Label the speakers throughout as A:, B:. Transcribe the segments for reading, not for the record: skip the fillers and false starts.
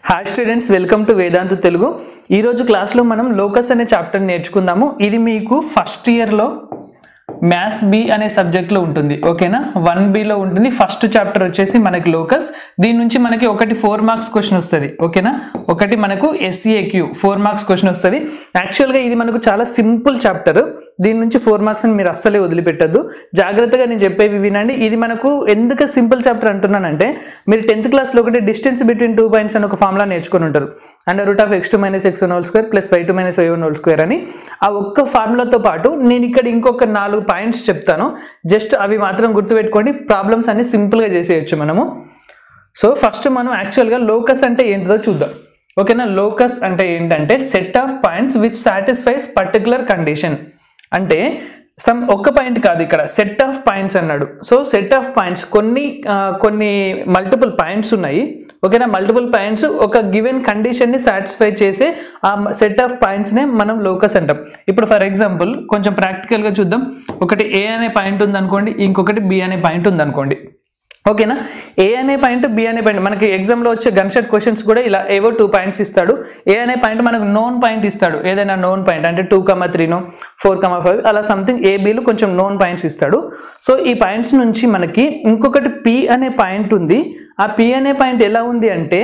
A: Hi students, welcome to వేదాంత తెలుగు. ఈ రోజు క్లాస్లో మనం లోకస్ అనే చాప్టర్ నేర్చుకుందాము. ఇది మీకు ఫస్ట్ ఇయర్లో మ్యాథ్స్ బి అనే సబ్జెక్ట్లో ఉంటుంది. ఓకేనా, 1Bలో ఉంటుంది. ఫస్ట్ చాప్టర్ వచ్చేసి మనకి లోకస్. దీని నుంచి మనకి ఒకటి 4 మార్క్స్ క్వశ్చన్ వస్తుంది. ఓకేనా, ఒకటి మనకు SEAQ 4 మార్క్స్ క్వశ్చన్ వస్తుంది. యాక్చువల్గా ఇది మనకు చాలా సింపుల్ చాప్టర్. దీని నుంచి 4 మార్క్స్ అని మీరు అస్సలే వదిలిపెట్టద్దు. జాగ్రత్తగా నేను చెప్పేవి వినండి. ఇది మనకు ఎందుకు సింపుల్ చాప్టర్ అంటున్నానంటే, మీరు 10th క్లాస్లో ఒకటి డిస్టెన్స్ బిట్వీన్ 2 పాయింట్స్ అని ఒక ఫార్ములా నేర్చుకుని ఉంటారు. √(x2 - x1² + y2 - y1² అని. ఆ ఒక్క ఫార్ములాతో పాటు నేను ఇక్కడ ఇంకొక 4 పాయింట్స్ చెప్తాను. జస్ట్ అవి మాత్రం గుర్తుపెట్టుకోండి. ప్రాబ్లమ్స్ అన్ని సింపుల్గా చేసేయచ్చు మనము. సో ఫస్ట్ మనం యాక్చువల్గా లోకస్ అంటే ఏంటిదో చూద్దాం. ఓకేనా, లోకస్ అంటే ఏంటంటే set of points which satisfies particular condition. అంటే ఒక్క పాయింట్ కాదు, ఇక్కడ సెట్ ఆఫ్ పాయింట్స్ అన్నాడు. సో సెట్ ఆఫ్ పాయింట్స్ కొన్ని మల్టిపుల్ పాయింట్స్ ఉన్నాయి. ఓకేనా, మల్టిపుల్ పాయింట్స్ ఒక గివెన్ కండిషన్ని సాటిస్ఫై చేసే ఆ సెట్ ఆఫ్ పాయింట్స్నే మనం లోకస్ అంటాం. ఇప్పుడు ఫర్ ఎగ్జాంపుల్ కొంచెం ప్రాక్టికల్గా చూద్దాం. ఒకటి A అనే పాయింట్ ఉందనుకోండి, ఇంకొకటి B అనే పాయింట్ ఉందనుకోండి. ఓకేనా, A అనే పాయింట్ B అనే పాయింట్ మనకి ఎగ్జామ్లో వచ్చే గన్షాట్ క్వశ్చన్స్ కూడా ఇలా ఏవో 2 పాయింట్స్ ఇస్తాడు. A అనే పాయింట్ మనకు నోన్ పాయింట్ ఇస్తాడు, ఏదైనా నోన్ పాయింట్ అంటే 2,3 4,5 అలా సంథింగ్ ABలు కొంచెం నోన్ పాయింట్స్ ఇస్తాడు. సో ఈ పాయింట్స్ నుంచి మనకి ఇంకొకటి P అనే పాయింట్ ఉంది. ఆ P అనే పాయింట్ ఎలా ఉంది అంటే,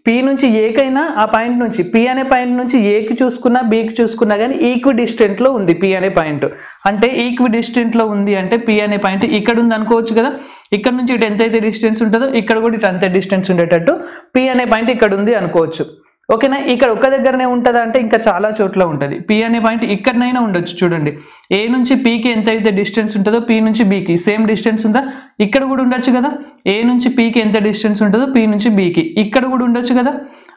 A: P నుంచి Aకైనా ఆ పాయింట్ నుంచి P అనే పాయింట్ నుంచి Aకి చూసుకున్నా Bకి చూసుకున్నా కానీ ఈక్వి డిస్టెంట్లో ఉంది P అనే పాయింట్. అంటే ఈక్వి డిస్టెంట్లో ఉంది అంటే P అనే పాయింట్ ఇక్కడ ఉంది అనుకోవచ్చు కదా. ఇక్కడ నుంచి ఇటు ఎంత అయితే డిస్టెన్స్ ఉంటుందో ఇక్కడ కూడా ఇటు అంతే డిస్టెన్స్ ఉండేటట్టు P అనే పాయింట్ ఇక్కడ ఉంది అనుకోవచ్చు. ఓకేనా, ఇక్కడ ఒక్క దగ్గరనే ఉంటుందా అంటే ఇంకా చాలా చోట్ల ఉంటుంది. P అనే పాయింట్ ఇక్కడనైనా ఉండొచ్చు. చూడండి, A నుంచి Pకి ఎంత అయితే డిస్టెన్స్ ఉంటుందో P నుంచి Bకి సేమ్ డిస్టెన్స్ ఉందా, ఇక్కడ కూడా ఉండొచ్చు కదా. A నుంచి Pకి ఎంత డిస్టెన్స్ ఉంటుందో P నుంచి Bకి ఇక్కడ కూడా ఉండొచ్చు కదా.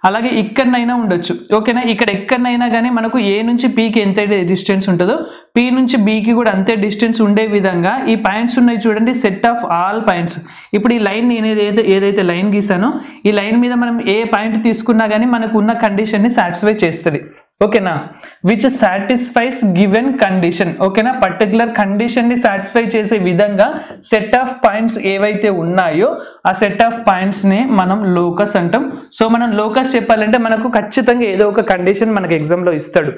A: అలాగే ఇక్కడనైనా ఉండొచ్చు. ఓకేనా, ఇక్కడ ఎక్కడనైనా కానీ మనకు A నుంచి Pకి ఎంత డిస్టెన్స్ ఉంటుందో P నుంచి Bకి కూడా అంతే డిస్టెన్స్ ఉండే విధంగా ఈ పాయింట్స్ ఉన్నాయి చూడండి, సెట్ ఆఫ్ ఆల్ పాయింట్స్. ఇప్పుడు ఈ లైన్ నేను ఏదైతే లైన్ గీసానో ఈ లైన్ మీద మనం ఏ పాయింట్ తీసుకున్నా కానీ మనకు ఉన్న కండిషన్ని సాటిస్ఫై చేస్తుంది. ఓకేనా, విచ్ సాటిస్ఫైస్ గివెన్ కండిషన్. ఓకేనా, పర్టికులర్ కండిషన్ని సాటిస్ఫై చేసే విధంగా సెట్ ఆఫ్ పాయింట్స్ ఏవైతే ఉన్నాయో ఆ సెట్ ఆఫ్ పాయింట్స్ని మనం లోకస్ అంటాం. సో మనం లోకస్ చెప్పాలంటే మనకు ఖచ్చితంగా ఏదో ఒక కండిషన్ మనకి ఎగ్జామ్లో ఇస్తాడు.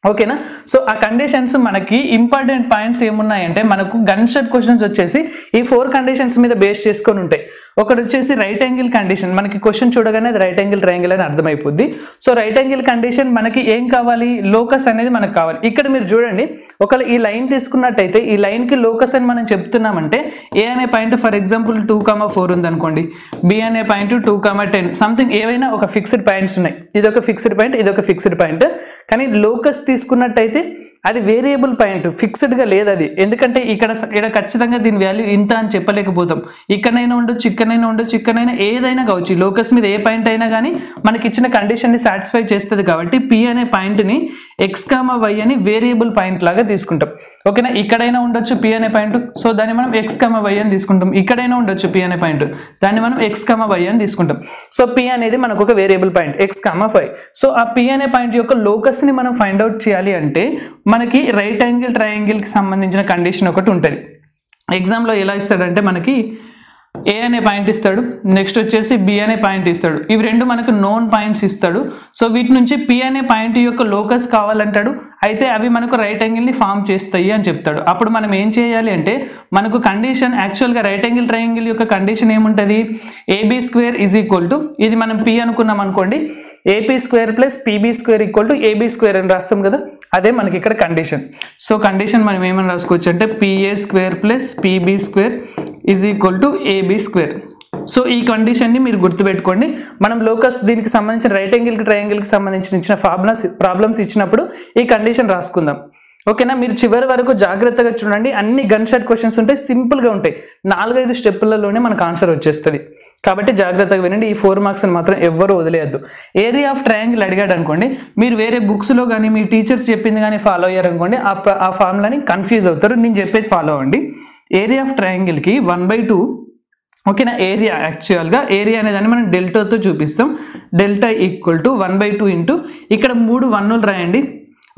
A: ఓకేనా, సో ఆ కండిషన్స్ మనకి ఇంపార్టెంట్ పాయింట్స్ ఏమున్నాయంటే, మనకు గన్షాట్ క్వశ్చన్స్ వచ్చేసి ఈ 4 కండిషన్స్ మీద బేస్ చేసుకొని ఉంటాయి. ఒకటి వచ్చేసి రైట్ యాంగిల్ కండిషన్. మనకి క్వశ్చన్ చూడగానే అది రైట్ యాంగిల్ ట్రయాంగిల్ అని అర్థమైపోద్ది. సో రైట్ యాంగిల్ కండిషన్ మనకి ఏం కావాలి, లోకస్ అనేది మనకు కావాలి. ఇక్కడ మీరు చూడండి, ఒకవేళ ఈ లైన్ తీసుకున్నట్టయితే ఈ లైన్కి లోకస్ అని మనం చెప్తున్నామంటే A అనే పాయింట్ ఫర్ ఎగ్జాంపుల్ 2,4 ఉంది అనుకోండి, B అనే పాయింట్ 2,10 సంథింగ్ ఏవైనా ఒక ఫిక్స్డ్ పాయింట్స్ ఉన్నాయి. ఇది ఒక ఫిక్స్డ్ పాయింట్, ఇది ఒక ఫిక్స్డ్ పాయింట్. కానీ లోకస్ తీసుకున్నట్టయితే అది వేరియబుల్ పాయింట్, ఫిక్స్డ్గా లేదు అది. ఎందుకంటే ఇక్కడ ఖచ్చితంగా దీని వాల్యూ ఇంత అని చెప్పలేకపోతాం. ఇక్కడైనా ఉండొచ్చు, ఇక్కడైనా ఉండొచ్చు, ఇక్కడైనా ఏదైనా కావచ్చు. లోకస్ మీద ఏ పాయింట్ అయినా కానీ మనకి ఇచ్చిన కండిషన్ని సాటిస్ఫై చేస్తుంది. కాబట్టి P అనే పాయింట్ని x,y అని వేరియబుల్ పాయింట్ లాగా తీసుకుంటాం. ఓకేనా, ఇక్కడైనా ఉండొచ్చు P అనే పాయింట్, సో దాన్ని మనం x,y అని తీసుకుంటాం. ఇక్కడైనా ఉండొచ్చు P అనే పాయింట్, దాన్ని మనం x,y అని తీసుకుంటాం. సో P అనేది మనకు ఒక వేరియబుల్ పాయింట్ x,y. సో ఆ P అనే పాయింట్ యొక్క లోకస్ని మనం ఫైండ్ అవుట్ చేయాలి అంటే మనకి రైట్ యాంగిల్ ట్రయాంగిల్కి సంబంధించిన కండిషన్ ఒకటి ఉంటుంది. ఎగ్జామ్లో ఎలా ఇస్తాడంటే మనకి A అనే పాయింట్ ఇస్తాడు, నెక్స్ట్ వచ్చేసి B అనే పాయింట్ ఇస్తాడు. ఇవి రెండు మనకు నోన్ పాయింట్స్ ఇస్తాడు. సో వీటి నుంచి P అనే పాయింట్ యొక్క లోకస్ కావాలంటాడు. అయితే అవి మనకు రైట్ యాంగిల్ని ఫామ్ చేస్తాయి అని చెప్తాడు. అప్పుడు మనం ఏం చేయాలి అంటే, మనకు కండిషన్ యాక్చువల్గా రైట్ యాంగిల్ ట్రయాంగిల్ యొక్క కండిషన్ ఏముంటుంది, AB² ఇది మనం P అనుకున్నాం అనుకోండి, AP² + PB² AB² అని రాస్తాం కదా, అదే మనకి ఇక్కడ కండిషన్. సో కండిషన్ మనం ఏమని రాసుకోవచ్చు అంటే PA² + PB² = AB². సో ఈ కండిషన్ని మీరు గుర్తుపెట్టుకోండి. మనం లోకస్ దీనికి సంబంధించిన రైట్ యాంగిల్ ట్రయాంగిల్కి సంబంధించిన ఇచ్చిన ప్రాబ్లమ్స్ ఇచ్చినప్పుడు ఈ కండిషన్ రాసుకుందాం. ఓకేనా, మీరు చివరి వరకు జాగ్రత్తగా చూడండి. అన్ని గన్షాట్ క్వశ్చన్స్ ఉంటాయి, సింపుల్గా ఉంటాయి. 4-5 స్టెప్పులలోనే మనకు ఆన్సర్ వచ్చేస్తుంది. కాబట్టి జాగ్రత్తగా వినండి. ఈ 4 మార్క్స్ని మాత్రం ఎవ్వరూ వదిలేయద్దు. ఏరియా ఆఫ్ ట్రయాంగిల్ అడిగాడు అనుకోండి, మీరు వేరే బుక్స్లో కానీ మీ టీచర్స్ చెప్పింది కానీ ఫాలో అయ్యారనుకోండి, ఆ ఫార్ములాని కన్ఫ్యూజ్ అవుతారు. నేను చెప్పేది ఫాలో అవ్వండి. ఏరియా ఆఫ్ ట్రయాంగిల్కి 1/2. ఓకేనా, ఏరియా యాక్చువల్గా ఏరియా అనేదాన్ని మనం డెల్టాతో చూపిస్తాం. డెల్టా = 1/2 ఇక్కడ 3 1లు రాయండి.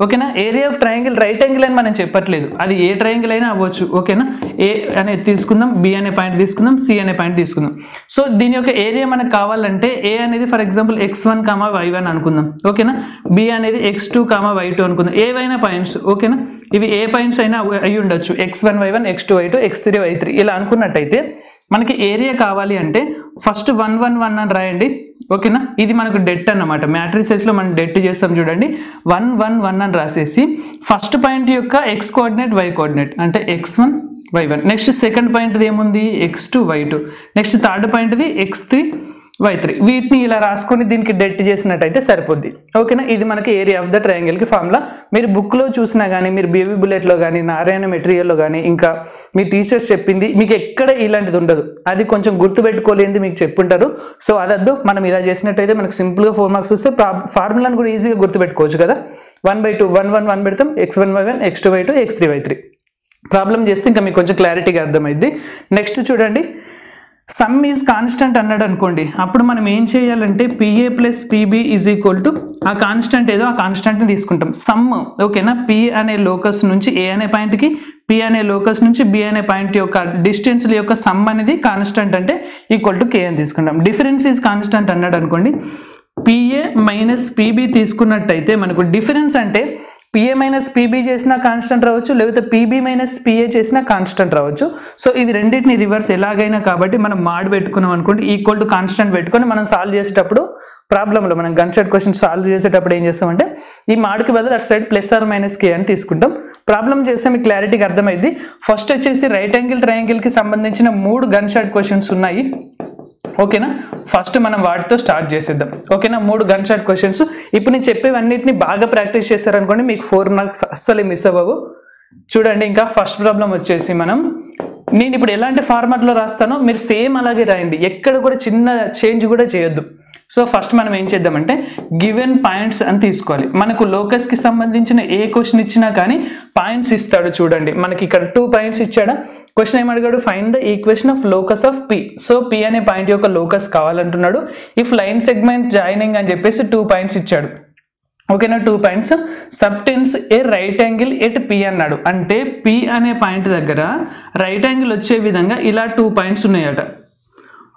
A: ఓకేనా. Area of triangle right angle అని మనం చెప్పట్లేదు, అది ఏ ట్రయాంగిల్ అయినా అవ్వచ్చు. ఓకేనా, ఏ అనేది తీసుకుందాం, బి అనే పాయింట్ తీసుకుందాం, సి అనే పాయింట్ తీసుకుందాం. సో దీని యొక్క ఏరియా మనకు కావాలంటే ఏ అనేది ఫర్ ఎగ్జాంపుల్ x1, y1 అనుకుందాం. ఓకేనా, బి అనేది x2, y2 అనుకుందాం. ఏవైనా పాయింట్స్. ఓకేనా, ఇవి ఏ పాయింట్స్ అయినా అయి ఉండొచ్చు, x1, y1, x2, y2, x3, y3 ఇలా అనుకున్నట్టయితే మనకి ఏరియా కావాలి అంటే ఫస్ట్ 1, 1, 1 అని రాయండి. ఓకేనా, ఇది మనకు డెట్ అన్నమాట. మ్యాట్రిసెస్లో మనం డెట్ చేస్తాం చూడండి, 1, 1, 1 అని రాసేసి ఫస్ట్ పాయింట్ యొక్క x కోఆర్డినేట్, y కోఆర్డినేట్ అంటే x1, y1. Next second point ఏముంది, x2, y2. నెక్స్ట్ థర్డ్ పాయింట్ది x3, y3. వీటిని ఇలా రాసుకొని దీనికి డెట్ చేసినట్టయితే సరిపోద్ది. ఓకేనా, ఇది మనకి ఏరియా ఆఫ్ ద ట్రయాంగిల్కి ఫార్ములా. మీరు బుక్లో చూసినా కానీ, మీరు బేబీ బుల్లెట్లో కానీ, నారాయణ మెటీరియల్లో కానీ, ఇంకా మీ టీచర్స్ చెప్పింది మీకు ఎక్కడ ఇలాంటిది ఉండదు. అది కొంచెం గుర్తుపెట్టుకోలేనిది మీకు చెప్పుంటారు. సో అదద్దు, మనం ఇలా చేసినట్టయితే మనకు సింపుల్గా 4 మార్క్స్ వస్తే ఫార్ములాను కూడా ఈజీగా గుర్తుపెట్టుకోవచ్చు కదా. 1/2 1, 1, 1 పెడతాం, x1, y1, x2, y2, x3, y3. Problem చేస్తే ఇంకా మీకు కొంచెం క్లారిటీగా అర్థమైంది. నెక్స్ట్ చూడండి, సమ్ ఈజ్ కాన్స్టెంట్ అన్నాడు అనుకోండి, అప్పుడు మనం ఏం చేయాలంటే PA plus PB is equal to ఆ కాన్స్టెంట్ ఏదో ఆ కాన్స్టెంట్ని తీసుకుంటాం. సమ్. ఓకేనా, పి అనే లోకస్ నుంచి ఏ అనే పాయింట్కి, పి అనే లోకస్ నుంచి బి అనే పాయింట్ యొక్క డిస్టెన్స్ల యొక్క సమ్ అనేది కాన్స్టెంట్ అంటే ఈక్వల్ టు కే అని తీసుకుంటాం. డిఫరెన్స్ ఈజ్ కాన్స్టెంట్ అన్నాడు అనుకోండి, పిఏ మైనస్ పిబి తీసుకున్నట్టయితే మనకు డిఫరెన్స్ అంటే పిఏ మైనస్ పీబీ చేసినా కాన్స్టెంట్ రావచ్చు, లేకపోతే పీబీ మైనస్ పిఏ చేసినా కాన్స్టెంట్ రావచ్చు. సో ఇవి రెండింటిని రివర్స్ ఎలాగైనా కాబట్టి మనం మాడ్ పెట్టుకున్నాం అనుకోండి, ఈక్వల్ టు కాన్స్టెంట్ పెట్టుకొని మనం సాల్వ్ చేసేటప్పుడు ప్రాబ్లంలో మనం గన్ షాట్ క్వశ్చన్ సాల్వ్ చేసేటప్పుడు ఏం చేస్తామంటే ఈ మాడ్కి బదులు అటు సైడ్ ప్లస్ ఆర్ మైనస్ కే అని తీసుకుంటాం. ప్రాబ్లం చేస్తే మీకు క్లారిటీగా అర్థమైంది. ఫస్ట్ వచ్చేసి రైట్ యాంగిల్ ట్రయాంగిల్కి సంబంధించిన 3 గన్ షాట్ క్వశ్చన్స్ ఉన్నాయి. ఓకేనా, ఫస్ట్ మనం వాటితో స్టార్ట్ చేసేద్దాం. ఓకేనా, 3 గన్ షాట్ క్వశ్చన్స్. ఇప్పుడు నేను చెప్పేవన్నిటిని బాగా ప్రాక్టీస్ చేశారనుకోండి, మీకు 4 మార్క్స్ అస్సలు మిస్ అవ్వవు. చూడండి, ఇంకా ఫస్ట్ ప్రాబ్లం వచ్చేసి నేను ఇప్పుడు ఎలాంటి ఫార్మాట్లో రాస్తానో మీరు సేమ్ అలాగే రాయండి, ఎక్కడ కూడా చిన్న చేంజ్ కూడా చేయొద్దు. సో ఫస్ట్ మనం ఏం చేద్దామంటే గివెన్ పాయింట్స్ అని తీసుకోవాలి. మనకు లోకస్కి సంబంధించిన ఏ క్వశ్చన్ ఇచ్చినా కానీ పాయింట్స్ ఇస్తాడు. చూడండి, మనకి ఇక్కడ 2 పాయింట్స్ ఇచ్చాడా. క్వశ్చన్ ఏమడిగాడు, find the equation of locus of P. So P అనే పాయింట్ యొక్క లోకస్ కావాలంటున్నాడు. ఇఫ్ లైన్ సెగ్మెంట్ జాయినింగ్ అని చెప్పేసి 2 పాయింట్స్ ఇచ్చాడు. ఓకేనా, 2 points. Subtends a right angle at P అన్నాడు. అంటే పి అనే పాయింట్ దగ్గర రైట్ యాంగిల్ వచ్చే విధంగా ఇలా 2 పాయింట్స్ ఉన్నాయట.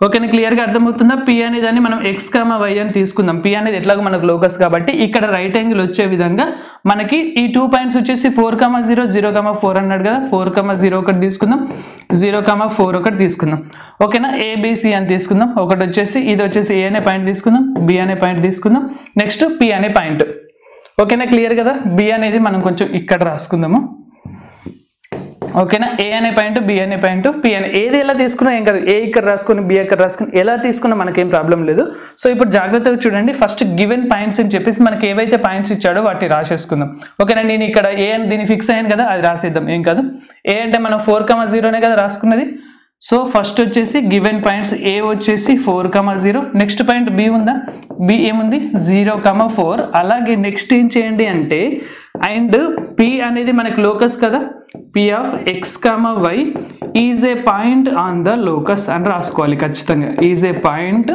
A: ఓకేనా, క్లియర్గా అర్థమవుతుందా. పి అనే దాన్ని మనం x, y అని తీసుకుందాం. పి అనేది ఎట్లాగో మనకు లోకస్ కాబట్టి ఇక్కడ రైట్ యాంగిల్ వచ్చే విధంగా మనకి ఈ 2 పాయింట్స్ వచ్చేసి 4, 0, 0, 4 అన్నాడు కదా. 4, 0 ఒకటి తీసుకుందాం, 0, 4 ఒకటి తీసుకుందాం. ఓకేనా, ఏబిసి అని తీసుకుందాం. ఒకటి వచ్చేసి ఇది వచ్చేసి ఏ అనే పాయింట్ తీసుకుందాం, బి అనే పాయింట్ తీసుకుందాం, నెక్స్ట్ పి అనే పాయింట్. ఓకేనా, క్లియర్ కదా. బి అనేది మనం కొంచెం ఇక్కడ రాసుకుందాము. ఓకేనా, ఏ అనే పాయింట్, బి అనే పాయింట్, పి అనే ఏది ఎలా తీసుకున్నా ఏం కాదు. ఏ ఇక్కడ రాసుకుని బి ఇక్కడ రాసుకుని ఎలా తీసుకున్నా మనకేం ప్రాబ్లం లేదు. సో ఇప్పుడు జాగ్రత్తగా చూడండి, ఫస్ట్ గివెన్ పాయింట్స్ అని చెప్పేసి మనకి ఏవైతే పాయింట్స్ ఇచ్చాడో వాటిని రాసేసుకుందాం. ఓకేనా, నేను ఇక్కడ ఏ అని దీన్ని ఫిక్స్ అయ్యాను కదా, అది రాసేద్దాం. ఏం కాదు, ఏ అంటే మనం 4, 0 కదా రాసుకున్నది. సో ఫస్ట్ వచ్చేసి గివెన్ పాయింట్స్ ఏ వచ్చేసి 4, 0. నెక్స్ట్ పాయింట్ బి ఉందా, బి ఏముంది 0, 4. అలాగే నెక్స్ట్ ఏం చేయండి అంటే అండ్ పి అనేది మనకి లోకస్ కదా, P of x, y is a point on the locus అని రాసుకోవాలి ఖచ్చితంగా. Is a point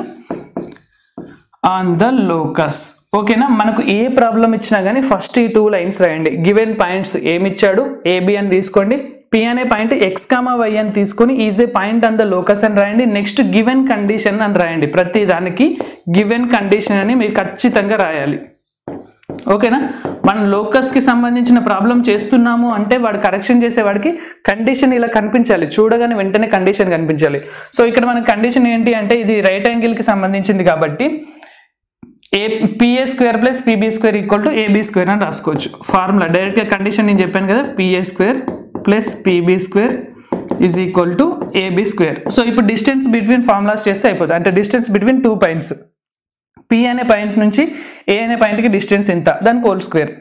A: on the locus. ఓకేనా, మనకు ఏ ప్రాబ్లం ఇచ్చినా కానీ ఫస్ట్ ఈ 2 లైన్స్ రాయండి. గివెన్ పాయింట్స్ ఏమిచ్చాడు, ఏబి అని తీసుకోండి. పి అనే పాయింట్ x, y అని తీసుకొని is a point on the locus అని రాయండి. నెక్స్ట్ గివెన్ కండిషన్ అని రాయండి. ప్రతి దానికి గివెన్ కండిషన్ అని మీరు ఖచ్చితంగా రాయాలి. ఓకేనా, మనం లోకస్కి సంబంధించిన ప్రాబ్లం చేస్తున్నాము అంటే వాడు కరెక్షన్ చేసేవాడికి కండిషన్ ఇలా కనిపించాలి, చూడగానే వెంటనే కండిషన్ కనిపించాలి. సో ఇక్కడ మన కండిషన్ ఏంటి అంటే ఇది రైట్ యాంగిల్కి సంబంధించింది కాబట్టి PA² plus PB² equal to AB² అని రాసుకోవచ్చు. ఫార్ములా డైరెక్ట్గా కండిషన్ నేను చెప్పాను కదా, PA² plus PB² is equal to AB². So ఇప్పుడు డిస్టెన్స్ బిట్వీన్ ఫార్ములాస్ చేస్తే అయిపోతుంది. అంటే డిస్టెన్స్ బిట్వీన్ 2 పాయింట్స్, P అనే పాయింట్ నుంచి ఏ అనే పాయింట్కి డిస్టెన్స్ ఎంత, దానికి హోల్ స్క్వేర్.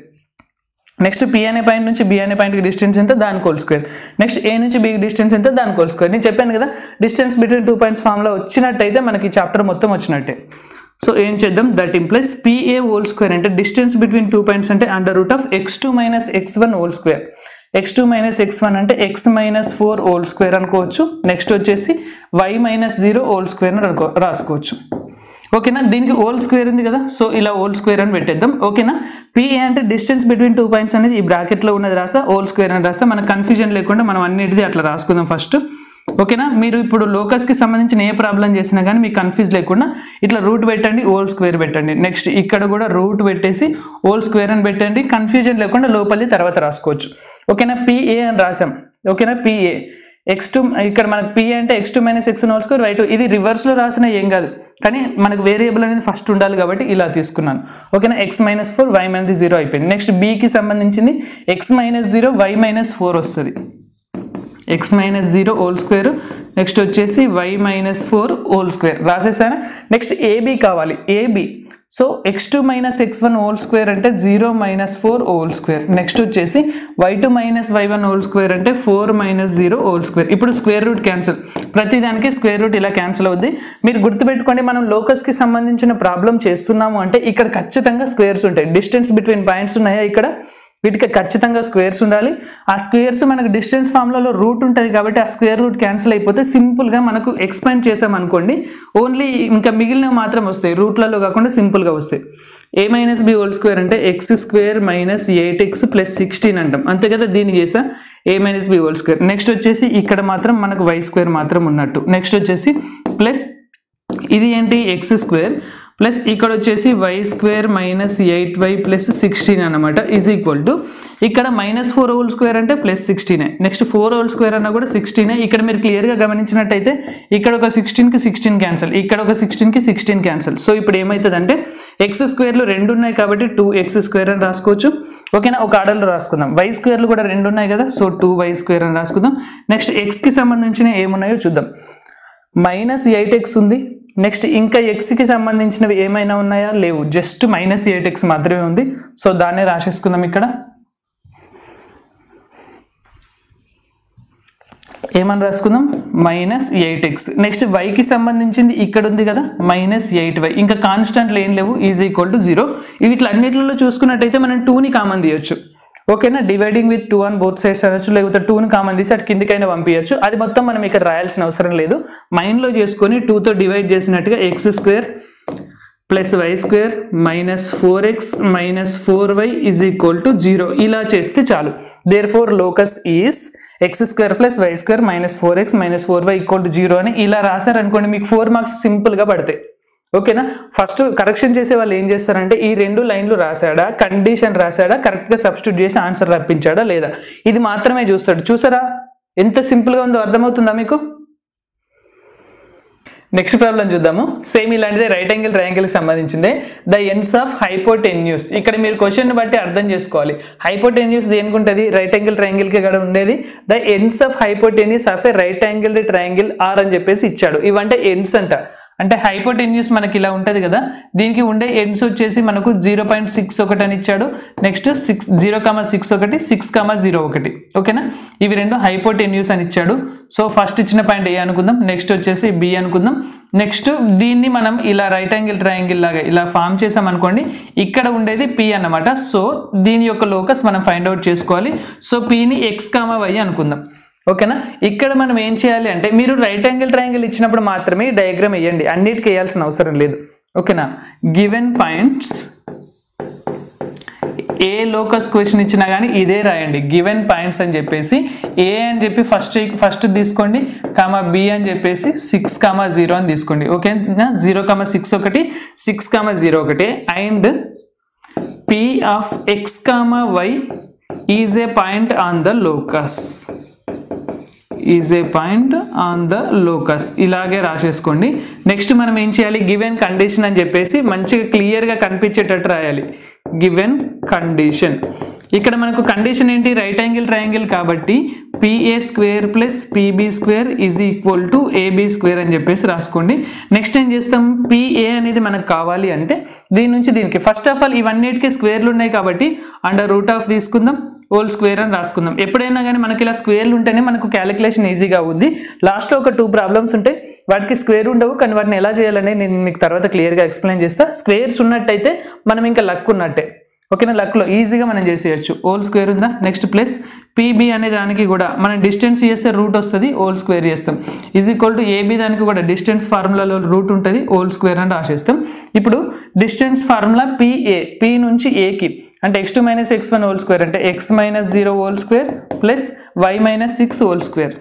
A: నెక్స్ట్ P అనే పాయింట్ నుంచి B అనే పాయింట్కి డిస్టెన్స్ ఎంత, దానికి హోల్ స్క్వేర్. నెక్స్ట్ A నుంచి B డిస్టెన్స్ ఎంత, దానికి హోల్ స్క్వేర్. నేను చెప్పాను కదా, డిస్టెన్స్ బిట్వీన్ 2 పాయింట్స్ ఫార్ములా వచ్చినట్టయితే మనకి చాప్టర్ మొత్తం వచ్చినట్టే. సో ఏం చేద్దాం, that implies PA whole square అంటే డిస్టెన్స్ బిట్వీన్ 2 పాయింట్స్ అంటే √(x2 - x1) whole square. x2 - x1 అంటే x - 4 హోల్ స్క్వేర్ అనుకోవచ్చు. నెక్స్ట్ వచ్చేసి y - 0 హోల్ స్క్వేర్ అని రాసుకోవచ్చు. ఓకేనా. దీనికి హోల్ స్క్వేర్ ఉంది కదా, సో ఇలా హోల్ స్క్వేర్ అని పెట్టేద్దాం. ఓకేనా. పిఏ అంటే డిస్టెన్స్ బిట్వీన్ 2 పాయింట్స్ అనేది ఈ బ్రాకెట్లో ఉన్నది రాసా, హోల్ స్క్వేర్ అని రాసా. మనకు కన్ఫ్యూజన్ లేకుండా మనం అన్నిటిది అట్లా రాసుకుందాం ఫస్ట్. ఓకేనా. మీరు ఇప్పుడు లోకస్కి సంబంధించిన ఏ ప్రాబ్లం చేసినా కానీ మీకు కన్ఫ్యూజ్ లేకుండా ఇట్లా రూట్ పెట్టండి, హోల్ స్క్వేర్ పెట్టండి. నెక్స్ట్ ఇక్కడ కూడా రూట్ పెట్టేసి హోల్ స్క్వేర్ అని పెట్టండి. కన్ఫ్యూజన్ లేకుండా లోపలి తర్వాత రాసుకోవచ్చు. ఓకేనా. పిఏ అని రాసాం. ఓకేనా. పిఏ x2 ఇక్కడ మనకు p అంటే x2 - x1 whole square y2. ఇది రివర్స్లో రాసినా ఏం కాదు, కానీ మనకు వేరియబుల్ అనేది ఫస్ట్ ఉండాలి కాబట్టి ఇలా తీసుకున్నాను. ఓకేనా. x - 4 y - 0 అయిపోయింది. నెక్స్ట్ bకి సంబంధించింది x - 0 y - 4 వస్తుంది. x - 0 హోల్ స్క్వేర్, నెక్స్ట్ వచ్చేసి y - 4 హోల్ స్క్వేర్ రాసేసానా. నెక్స్ట్ ఏబి కావాలి. AB so x2 - x1 whole square అంటే 0 - 4 హోల్ స్క్వేర్. నెక్స్ట్ వచ్చేసి y2 - y1 హోల్ స్క్వేర్ అంటే 4 - 0 హోల్ స్క్వేర్. ఇప్పుడు స్క్వేర్ రూట్ క్యాన్సిల్, ప్రతిదానికి స్క్వేర్ రూట్ ఇలా క్యాన్సిల్ అవుద్ది. మీరు గుర్తుపెట్టుకోండి, మనం లోకస్కి సంబంధించిన ప్రాబ్లం చేస్తున్నాము అంటే ఇక్కడ ఖచ్చితంగా స్క్వేర్స్ ఉంటాయి. డిస్టెన్స్ బిట్వీన్ పాయింట్స్ ఉన్నాయా ఇక్కడ, వీటికి ఖచ్చితంగా స్క్వేర్స్ ఉండాలి. ఆ స్క్వేర్స్ మనకు డిస్టెన్స్ ఫార్ములాలో రూట్ ఉంటుంది కాబట్టి ఆ స్క్వేర్ రూట్ క్యాన్సిల్ అయిపోతే సింపుల్గా మనకు ఎక్స్పాండ్ చేసామనుకోండి, ఓన్లీ ఇంకా మిగిలినవి మాత్రం వస్తాయి, రూట్లలో కాకుండా సింపుల్గా వస్తాయి. a - b హోల్ స్క్వేర్ అంటే x² - 8x + 16 అంటాం, అంతే కదా. దీన్ని చేసా a - b whole square. Next వచ్చేసి ఇక్కడ మాత్రం మనకు y² మాత్రం ఉన్నట్టు. నెక్స్ట్ వచ్చేసి ప్లస్ ఇది ఏంటి x² ప్లస్ ఇక్కడ వచ్చేసి y² - 8y + 16 అనమాట ఈజ్ ఈక్వల్ టు ఇక్కడ -4 హోల్ స్క్వేర్ అంటే +16. నెక్స్ట్ 4 హోల్ స్క్వేర్ అన్నా కూడా 16. ఇక్కడ మీరు క్లియర్గా గమనించినట్టయితే ఇక్కడ ఒక 16కి 16 క్యాన్సల్, ఇక్కడ ఒక 16కి 16 క్యాన్సల్. సో ఇప్పుడు ఏమవుతుందంటే x² 2 ఉన్నాయి కాబట్టి 2x² అని రాసుకోవచ్చు. ఓకేనా. ఒక ఆర్డర్లో రాసుకుందాం. y² కూడా 2 ఉన్నాయి కదా, సో 2y² అని రాసుకుందాం. నెక్స్ట్ xకి సంబంధించిన ఏమున్నాయో చూద్దాం. -8x ఉంది. నెక్స్ట్ ఇంకా xకి సంబంధించినవి ఏమైనా ఉన్నాయా, లేవు, జస్ట్ -8x మాత్రమే ఉంది. సో దాన్నే రాసేసుకుందాం ఇక్కడ. ఏమని రాసుకుందాం, -8x. నెక్స్ట్ వైకి సంబంధించింది ఇక్కడ ఉంది కదా, -8y. ఇంకా కాన్స్టెంట్లు ఏం లేవు, ఈజ్ ఈక్వల్ టు 0. వీటిలన్నిటిలో చూసుకున్నట్టయితే మనం 2ని కామన్ తీయొచ్చు. ఓకేనా. Dividing with 2 on both sides అనొచ్చు, లేకపోతే 2ని కామన్ తీసి అటు కిందికైనా పంపించచ్చు. అది మొత్తం మనం ఇక్కడ రాయాల్సిన అవసరం లేదు, మైండ్లో చేసుకొని 2తో డివైడ్ చేసినట్టుగా x² + y² - 4x - 4y is equal to 0 ఇలా చేస్తే చాలు. Therefore locus is x² + y² - 4x - 4y = 0 అని ఇలా రాశారనుకోండి, మీకు 4 మార్క్స్ సింపుల్గా పడతాయి. ఓకేనా. ఫస్ట్ కరెక్షన్ చేసే వాళ్ళు ఏం చేస్తారంటే ఈ 2 లైన్లు రాశాడా, కండిషన్ రాశాడా, కరెక్ట్గా సబ్స్టిట్యూట్ చేసి ఆన్సర్ రప్పించాడా లేదా, ఇది మాత్రమే చూస్తాడు. చూసారా ఎంత సింపుల్గా ఉందో, అర్థమవుతుందా మీకు. నెక్స్ట్ ప్రాబ్లం చూద్దాము. సేమ్ ఇలాంటిదే, రైట్ యాంగిల్ ట్రయాంగిల్కి సంబంధించిందే. The ends of hypotenuse. ఇక్కడ మీరు క్వశ్చన్ బట్టి అర్థం చేసుకోవాలి. హైపోటెన్యూస్ దేనికి ఉంటుంది, రైట్ యాంగిల్ ట్రయాంగిల్కి కూడా ఉండేది. The ends of hypotenuse of a right angle triangle are అని చెప్పేసి ఇచ్చాడు. ఇవంటే ఎండ్స్ అంట. అంటే హైపోటెన్యూస్ మనకి ఇలా ఉంటుంది కదా, దీనికి ఉండే ఎండ్స్ వచ్చేసి మనకు 0.61 అని ఇచ్చాడు. నెక్స్ట్ 0,6 ఒకటి, 6,0 ఒకటి. ఓకేనా. ఇవి రెండు హైపోటెన్యూస్ అని ఇచ్చాడు. సో ఫస్ట్ ఇచ్చిన పాయింట్ ఏ అనుకుందాం, నెక్స్ట్ వచ్చేసి బి అనుకుందాం. నెక్స్ట్ దీన్ని మనం ఇలా రైట్ యాంగిల్ ట్రయాంగిల్ లాగా ఇలా ఫామ్ చేసాం అనుకోండి, ఇక్కడ ఉండేది పి అన్నమాట. సో దీని యొక్క లోకస్ మనం ఫైండ్ అవుట్ చేసుకోవాలి. సో పిని x, y అనుకుందాం. ఓకేనా. ఇక్కడ మనం ఏం చేయాలి అంటే, మీరు రైట్ యాంగిల్ ట్రయాంగిల్ ఇచ్చినప్పుడు మాత్రమే డయాగ్రామ్ వేయండి, అన్నిటికీ వేయాల్సిన అవసరం లేదు. ఓకేనా. గివెన్ పాయింట్స్, ఏ లోకస్ క్వశ్చన్ ఇచ్చినా కానీ ఇదే రాయండి, గివెన్ పాయింట్స్ అని చెప్పేసి. ఏ అని చెప్పి ఫస్ట్ తీసుకోండి, బి అని చెప్పేసి 6,0 అని తీసుకోండి. ఓకేనా. 0,6 ఒకటి, 6,0 ఒకటి. And p of x, y is a point on the locus, is a point on the locus. ఇలాగే రాసేసుకోండి. నెక్స్ట్ మనం ఏం చేయాలి, గివెన్ కండిషన్ అని చెప్పేసి మంచిగా క్లియర్గా కనిపించేటట్టు రాయాలి. Given condition. ఇక్కడ మనకు కండిషన్ ఏంటి, రైట్ యాంగిల్ ట్రయాంగిల్ కాబట్టి PA² + PB² is equal to AB² అని చెప్పేసి రాసుకోండి. నెక్స్ట్ ఏం చేస్తాం, PA అనేది మనకు కావాలి అంటే దీని నుంచి దీనికి ఫస్ట్ ఆఫ్ ఆల్ ఇవన్నిటికీ స్క్వేర్లు ఉన్నాయి కాబట్టి √, తీసుకుందాం, హోల్ స్క్వేర్ అని రాసుకుందాం. ఎప్పుడైనా కానీ మనకి ఇలా స్క్వేర్లు ఉంటేనే మనకు క్యాలిక్యులేషన్ ఈజీగా అవుద్ది. లాస్ట్లో ఒక 2 ప్రాబ్లమ్స్ ఉంటాయి, వాటికి స్క్వేర్ ఉండవు, కానీ వాటిని ఎలా చేయాలని నేను మీకు తర్వాత క్లియర్గా ఎక్స్ప్లెయిన్ చేస్తా. స్క్వేర్స్ ఉన్నట్టయితే మనం ఇంకా లక్ ఉన్నట్టే. ఓకేనా, లక్లో ఈజీగా మనం చేసేయచ్చు. హోల్ స్క్వేర్ ఉందా, నెక్స్ట్ ప్లస్ పీబీ అనే దానికి కూడా మనం డిస్టెన్స్ చేస్తే రూట్ వస్తుంది, హోల్ స్క్వేర్ చేస్తాం. ఈజ్ ఈక్వల్ టు ఏబీ దానికి కూడా డిస్టెన్స్ ఫార్ములాలో రూట్ ఉంటుంది, హోల్ స్క్వేర్ అని రాసేస్తాం. ఇప్పుడు డిస్టెన్స్ ఫార్ములా పిఏ, పి నుంచి ఏకి అంటే x2 - x1 హోల్ స్క్వేర్ అంటే x - 0 whole square plus y - 6 whole square.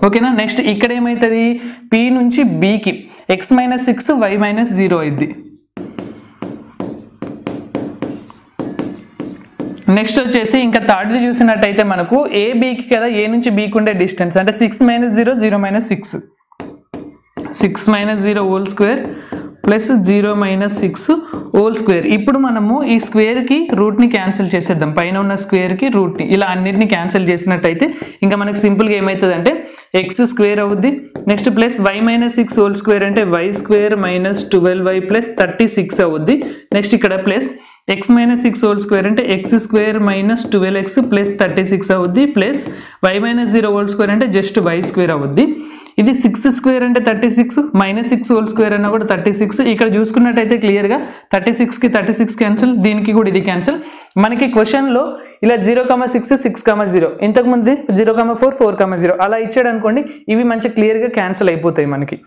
A: ఓకేనా, నెక్స్ట్ ఇక్కడ ఏమవుతుంది, పి నుంచి బికి x - 6 y - 0 అయింది. నెక్స్ట్ వచ్చేసి ఇంకా థర్డ్ది చూసినట్టయితే మనకు ఏబికి కదా, ఏ నుంచి బికి ఉండే డిస్టెన్స్ అంటే 6 - 0 0 - 6 6 - 0 whole square plus 0 - 6 whole square. ఇప్పుడు మనము ఈ స్క్వేర్కి రూట్ని క్యాన్సిల్ చేసేద్దాం, పైన ఉన్న స్క్వేర్కి రూట్ని ఇలా అన్నిటిని క్యాన్సిల్ చేసినట్టయితే ఇంకా మనకు సింపుల్గా ఏమవుతుంది అంటే ఎక్స్ స్క్వేర్ అవుద్ది. Next plus y - 6 whole square అంటే y స్క్వేర్ - 12y ప్లస్ 36 అవుద్ది. నెక్స్ట్ ఇక్కడ ప్లస్ x - 6 హోల్ స్క్వేర్ అంటే x స్క్వేర్ - 12x ప్లస్ 36 అవుద్ది ప్లస్ y - 0 హోల్ స్క్వేర్ అంటే జస్ట్ y స్క్వేర్ అవుద్ది. ఇది 6 స్క్వేర్ అంటే 36 -6 హోల్ స్క్వేర్ అన్నా కూడా 36. ఇక్కడ చూసుకున్నట్టయితే క్లియర్గా 36కి 36 క్యాన్సిల్, దీనికి కూడా ఇది క్యాన్సిల్. మనకి క్వశ్చన్లో ఇలా 0,6 6,0 ఇంతకుముందు 0,4 4,0 అలా ఇచ్చాడు అనుకోండి, ఇవి మంచి క్లియర్గా క్యాన్సిల్ అయిపోతాయి మనకి.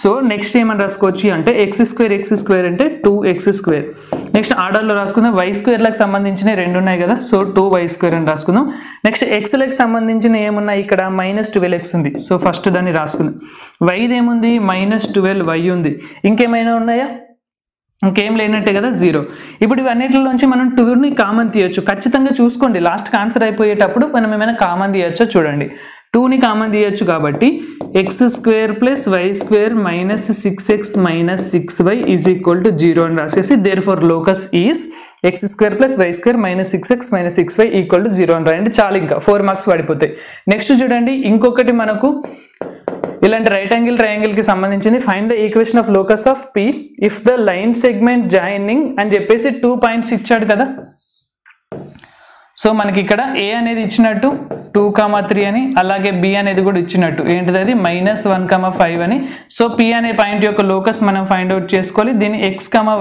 A: సో నెక్స్ట్ ఏమని రాసుకోవచ్చు అంటే x స్క్వేర్ అంటే 2x స్క్వేర్. నెక్స్ట్ ఆర్డర్లో రాసుకుందాం, y స్క్వేర్లకు సంబంధించిన రెండు ఉన్నాయి కదా, సో 2y స్క్వేర్ అని రాసుకుందాం. నెక్స్ట్ ఎక్స్లకు సంబంధించిన ఏమున్నాయి, ఇక్కడ -12x ఉంది, సో ఫస్ట్ దాన్ని రాసుకుందాం. వైది ఏముంది, -12y ఉంది. ఇంకేమైనా ఉన్నాయా, ఇంకేం లేనట్టే కదా, 0. ఇప్పుడు ఇవన్నిటిలోంచి మనం 2ని కామన్ తీయొచ్చు. ఖచ్చితంగా చూసుకోండి, లాస్ట్కి ఆన్సర్ అయిపోయేటప్పుడు మనం ఏమైనా కామన్ తీయచ్చో చూడండి. 2ని కామన్ తీయచ్చు కాబట్టి x square plus y square -6x - 6y is equal to 0 అని రాసేసి therefore locus is x square plus y square -6x - 6y equal to 0 అని రాయండి. చాలా ఇంకా 4 మార్క్స్ పడిపోతాయి. నెక్స్ట్ చూడండి, ఇంకొకటి మనకు ఇలాంటి రైట్ యాంగిల్ ట్రయాంగిల్ కి సంబంధించింది. Find the equation of locus of P if the line segment joining అని చెప్పేసి 2 పాయింట్స్ ఇచ్చాడు కదా. సో మనకి ఇక్కడ A అనేది ఇచ్చినట్టు 2,3 అని, అలాగే B అనేది కూడా ఇచ్చినట్టు ఏంటిది అది -1,5 అని. సో P అనే పాయింట్ యొక్క లోకస్ మనం ఫైండ్ అవుట్ చేసుకోవాలి. దీన్ని x,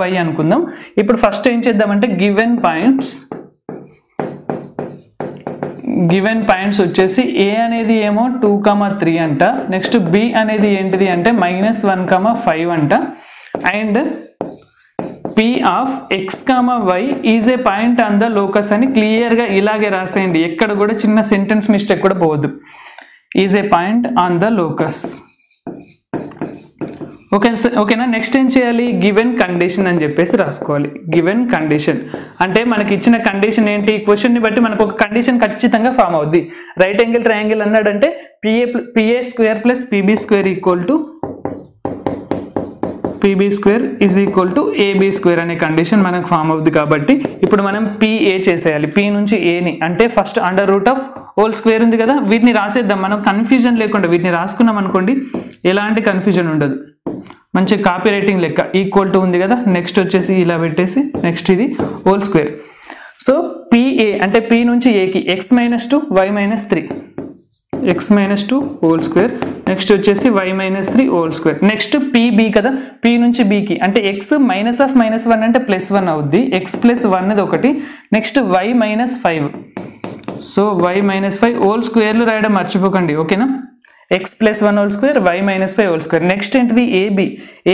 A: y అనుకుందాం. ఇప్పుడు ఫస్ట్ ఏం చేద్దామంటే గివెన్ పాయింట్స్ వచ్చేసి A అనేది ఏమో 2,3 అంట, నెక్స్ట్ B అనేది ఏంటిది అంటే -1,5 అంట, and P of x, y is a point on the locus అని క్లియర్గా ఇలాగే రాసేయండి. ఎక్కడ కూడా చిన్న సెంటెన్స్ మిస్టేక్ కూడా పోవద్దు. Is a point on the locus. ఓకేనా, నెక్స్ట్ ఏం చేయాలి, గివెన్ కండిషన్ అని చెప్పేసి రాసుకోవాలి. గివెన్ కండిషన్ అంటే మనకి ఇచ్చిన కండిషన్ ఏంటి, క్వశ్చన్ని బట్టి మనకు ఒక కండిషన్ ఖచ్చితంగా ఫామ్ అవుద్ది. రైట్ యాంగిల్ ట్రయాంగిల్ అన్నాడంటే PA square plus PB square equal to PB square is equal to AB square అనే కండిషన్ మనకు ఫామ్ అవుద్ది. కాబట్టి ఇప్పుడు మనం PA చేసేయాలి. P నుంచి Aని అంటే first under root of whole square ఉంది కదా, వీటిని రాసేద్దాం. మనం కన్ఫ్యూజన్ లేకుండా వీటిని రాసుకున్నాం అనుకోండి, ఎలాంటి కన్ఫ్యూజన్ ఉండదు, మంచి కాపీ రైటింగ్ లెక్క. ఈక్వల్ టు ఉంది కదా, నెక్స్ట్ వచ్చేసి ఇలా పెట్టేసి నెక్స్ట్ ఇది హోల్ స్క్వేర్. సో PA అంటే P నుంచి Aకి x - 2 y - 3 x - 2 whole square, next వచ్చేసి y - 3 whole square. Next PB కదా, P నుంచి Bకి అంటే x -1 అంటే +1 అవుద్ది, x + 1 ఒకటి, next y - 5. So y - 5 whole స్క్వేర్లు రాయడం మర్చిపోకండి. ఓకేనా, x + 1 whole square, y - 5 whole square. Next ఏంటిది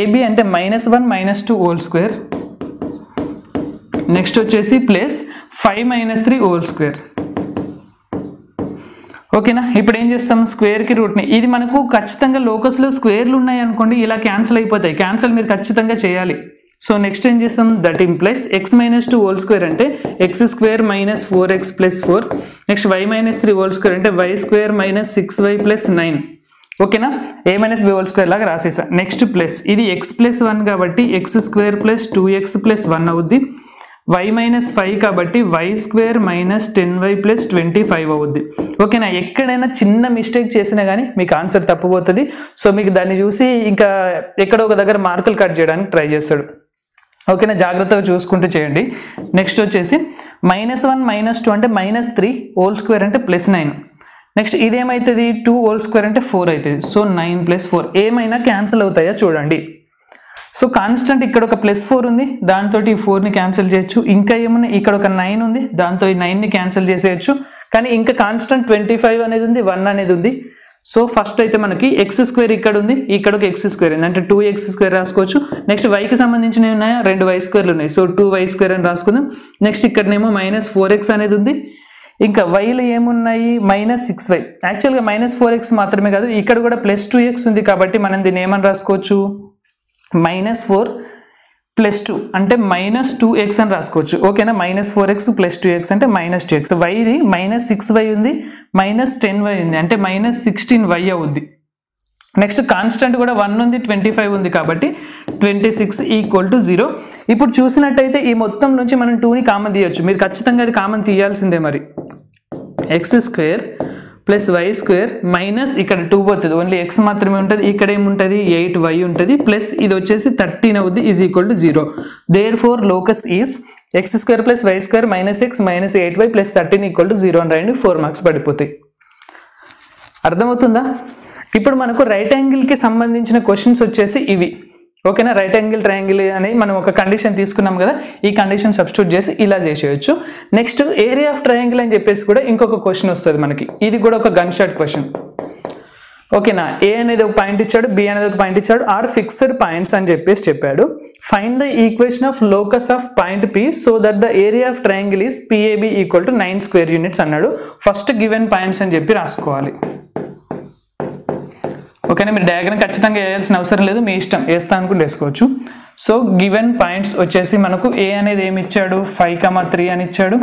A: AB అంటే -1 - 2 హోల్ స్క్వేర్, నెక్స్ట్ వచ్చేసి ప్లస్ 5 - 3 హోల్ స్క్వేర్. ఓకేనా, ఇప్పుడు ఏం చేస్తాం, స్క్వేర్కి రూట్ని, ఇది మనకు ఖచ్చితంగా లోకస్లో స్క్వేర్లు ఉన్నాయి అనుకోండి, ఇలా క్యాన్సిల్ అయిపోతాయి. క్యాన్సిల్ మీరు ఖచ్చితంగా చేయాలి. సో నెక్స్ట్ ఏం చేస్తాం, that implies x - 2 whole square అంటే x square - 4x + 4, next y - 3 whole square అంటే y స్క్వేర్ - 6y + 9. ఓకేనా, A - B హోల్ స్క్వేర్ లాగా రాసేసా. నెక్స్ట్ ప్లస్ ఇది x + 1 కాబట్టి x స్క్వేర్ + 2x + 1 అవుద్ది, y - 5 కాబట్టి y స్క్వేర్ - 10y + 25 అవుద్ది. ఓకేనా, ఎక్కడైనా చిన్న మిస్టేక్ చేసినా కానీ మీకు ఆన్సర్ తప్పిపోతుంది. సో మీకు దాన్ని చూసి ఇంకా ఎక్కడో ఒక దగ్గర మార్కులు కట్ చేయడానికి ట్రై చేస్తాడు. ఓకేనా, జాగ్రత్తగా చూసుకుంటూ చేయండి. నెక్స్ట్ వచ్చేసి -1 - 2 అంటే -3 హోల్ స్క్వేర్ అంటే +9. నెక్స్ట్ ఇదేమవుతుంది, 2 హోల్ స్క్వేర్ అంటే 4 అవుతుంది. సో 9 + 4 ఏమైనా క్యాన్సిల్ అవుతాయా చూడండి. సో కాన్స్టెంట్ ఇక్కడ ఒక +4 ఉంది, దాంతో ఈ 4ని క్యాన్సిల్ చేయొచ్చు. ఇంకా ఏమున్నాయి, ఇక్కడ ఒక 9 ఉంది, దాంతో ఈ 9ని క్యాన్సిల్ చేసేయచ్చు. కానీ ఇంకా కాన్స్టెంట్ 25 అనేది ఉంది, 1 అనేది ఉంది. సో ఫస్ట్ అయితే మనకి x² ఇక్కడ ఉంది, ఇక్కడ ఒక x² ఉంది, అంటే 2x² రాసుకోవచ్చు. నెక్స్ట్ వైకి సంబంధించినవి ఉన్నాయా, 2 y² ఉన్నాయి, సో 2y² అని రాసుకుందాం. నెక్స్ట్ ఇక్కడనేమో -4x అనేది ఉంది. ఇంకా వైలు ఏమున్నాయి, -6y. యాక్చువల్గా -4x మాత్రమే కాదు, ఇక్కడ కూడా +2x ఉంది కాబట్టి మనం దీన్ని ఏమని రాసుకోవచ్చు, -4 +2 అంటే -2x అని రాసుకోవచ్చు. ఓకేనా, -4x + 2x అంటే -2x. వైది -6y ఉంది, -10y ఉంది, అంటే -16y అవుద్ది. నెక్స్ట్ కాన్స్టెంట్ కూడా 1 ఉంది, 25 ఉంది కాబట్టి 26 = 0. ఇప్పుడు చూసినట్టయితే ఈ మొత్తం నుంచి మనం 2ని కామన్ తీయొచ్చు. మీరు ఖచ్చితంగా అది కామన్ తీయాల్సిందే. మరి x² + y² మైనస్ ఇక్కడ 2 పోతుంది, ఓన్లీ x మాత్రమే ఉంటుంది. ఇక్కడ ఏముంటుంది, 8y ఉంటుంది, ప్లస్ ఇది వచ్చేసి 13 అవుద్ది, = 0. Therefore locus is x² + y² - x - 8y + 13 = 0 అని రాయండి. 4 మార్క్స్ పడిపోతాయి. అర్థమవుతుందా? ఇప్పుడు మనకు రైట్ యాంగిల్కి సంబంధించిన క్వశ్చన్స్ వచ్చేసి ఇవి. ఓకేనా, రైట్ యాంగిల్ ట్రయాంగిల్ అని మనం ఒక కండిషన్ తీసుకున్నాం కదా, ఈ కండిషన్ సబ్స్టిట్యూట్ చేసి ఇలా చేసేయచ్చు. నెక్స్ట్ ఏరియా ఆఫ్ ట్రయాంగిల్ అని చెప్పేసి కూడా ఇంకొక క్వశ్చన్ వస్తుంది మనకి. ఇది కూడా ఒక గన్ షాట్ క్వశ్చన్. ఓకేనా, ఏ అనేది ఒక పాయింట్ ఇచ్చాడు, బి అనేది ఒక పాయింట్ ఇచ్చాడు, ఆర్ ఫిక్స్డ్ పాయింట్స్ అని చెప్పేసి చెప్పాడు. Find the equation of locus of point P so that the area of triangle is PAB = 9 square units అన్నాడు. ఫస్ట్ గివెన్ పాయింట్స్ అని చెప్పి రాసుకోవాలి. ఓకేనా, మీరు డయాగ్రామ్ ఖచ్చితంగా వేయాల్సిన అవసరం లేదు, మీ ఇష్టం, వేస్తా అనుకుంటే వేసుకోవచ్చు. సో గివెన్ పాయింట్స్ వచ్చేసి మనకు ఏ అనేది ఏమి ఇచ్చాడు, 5,3 అని ఇచ్చాడు.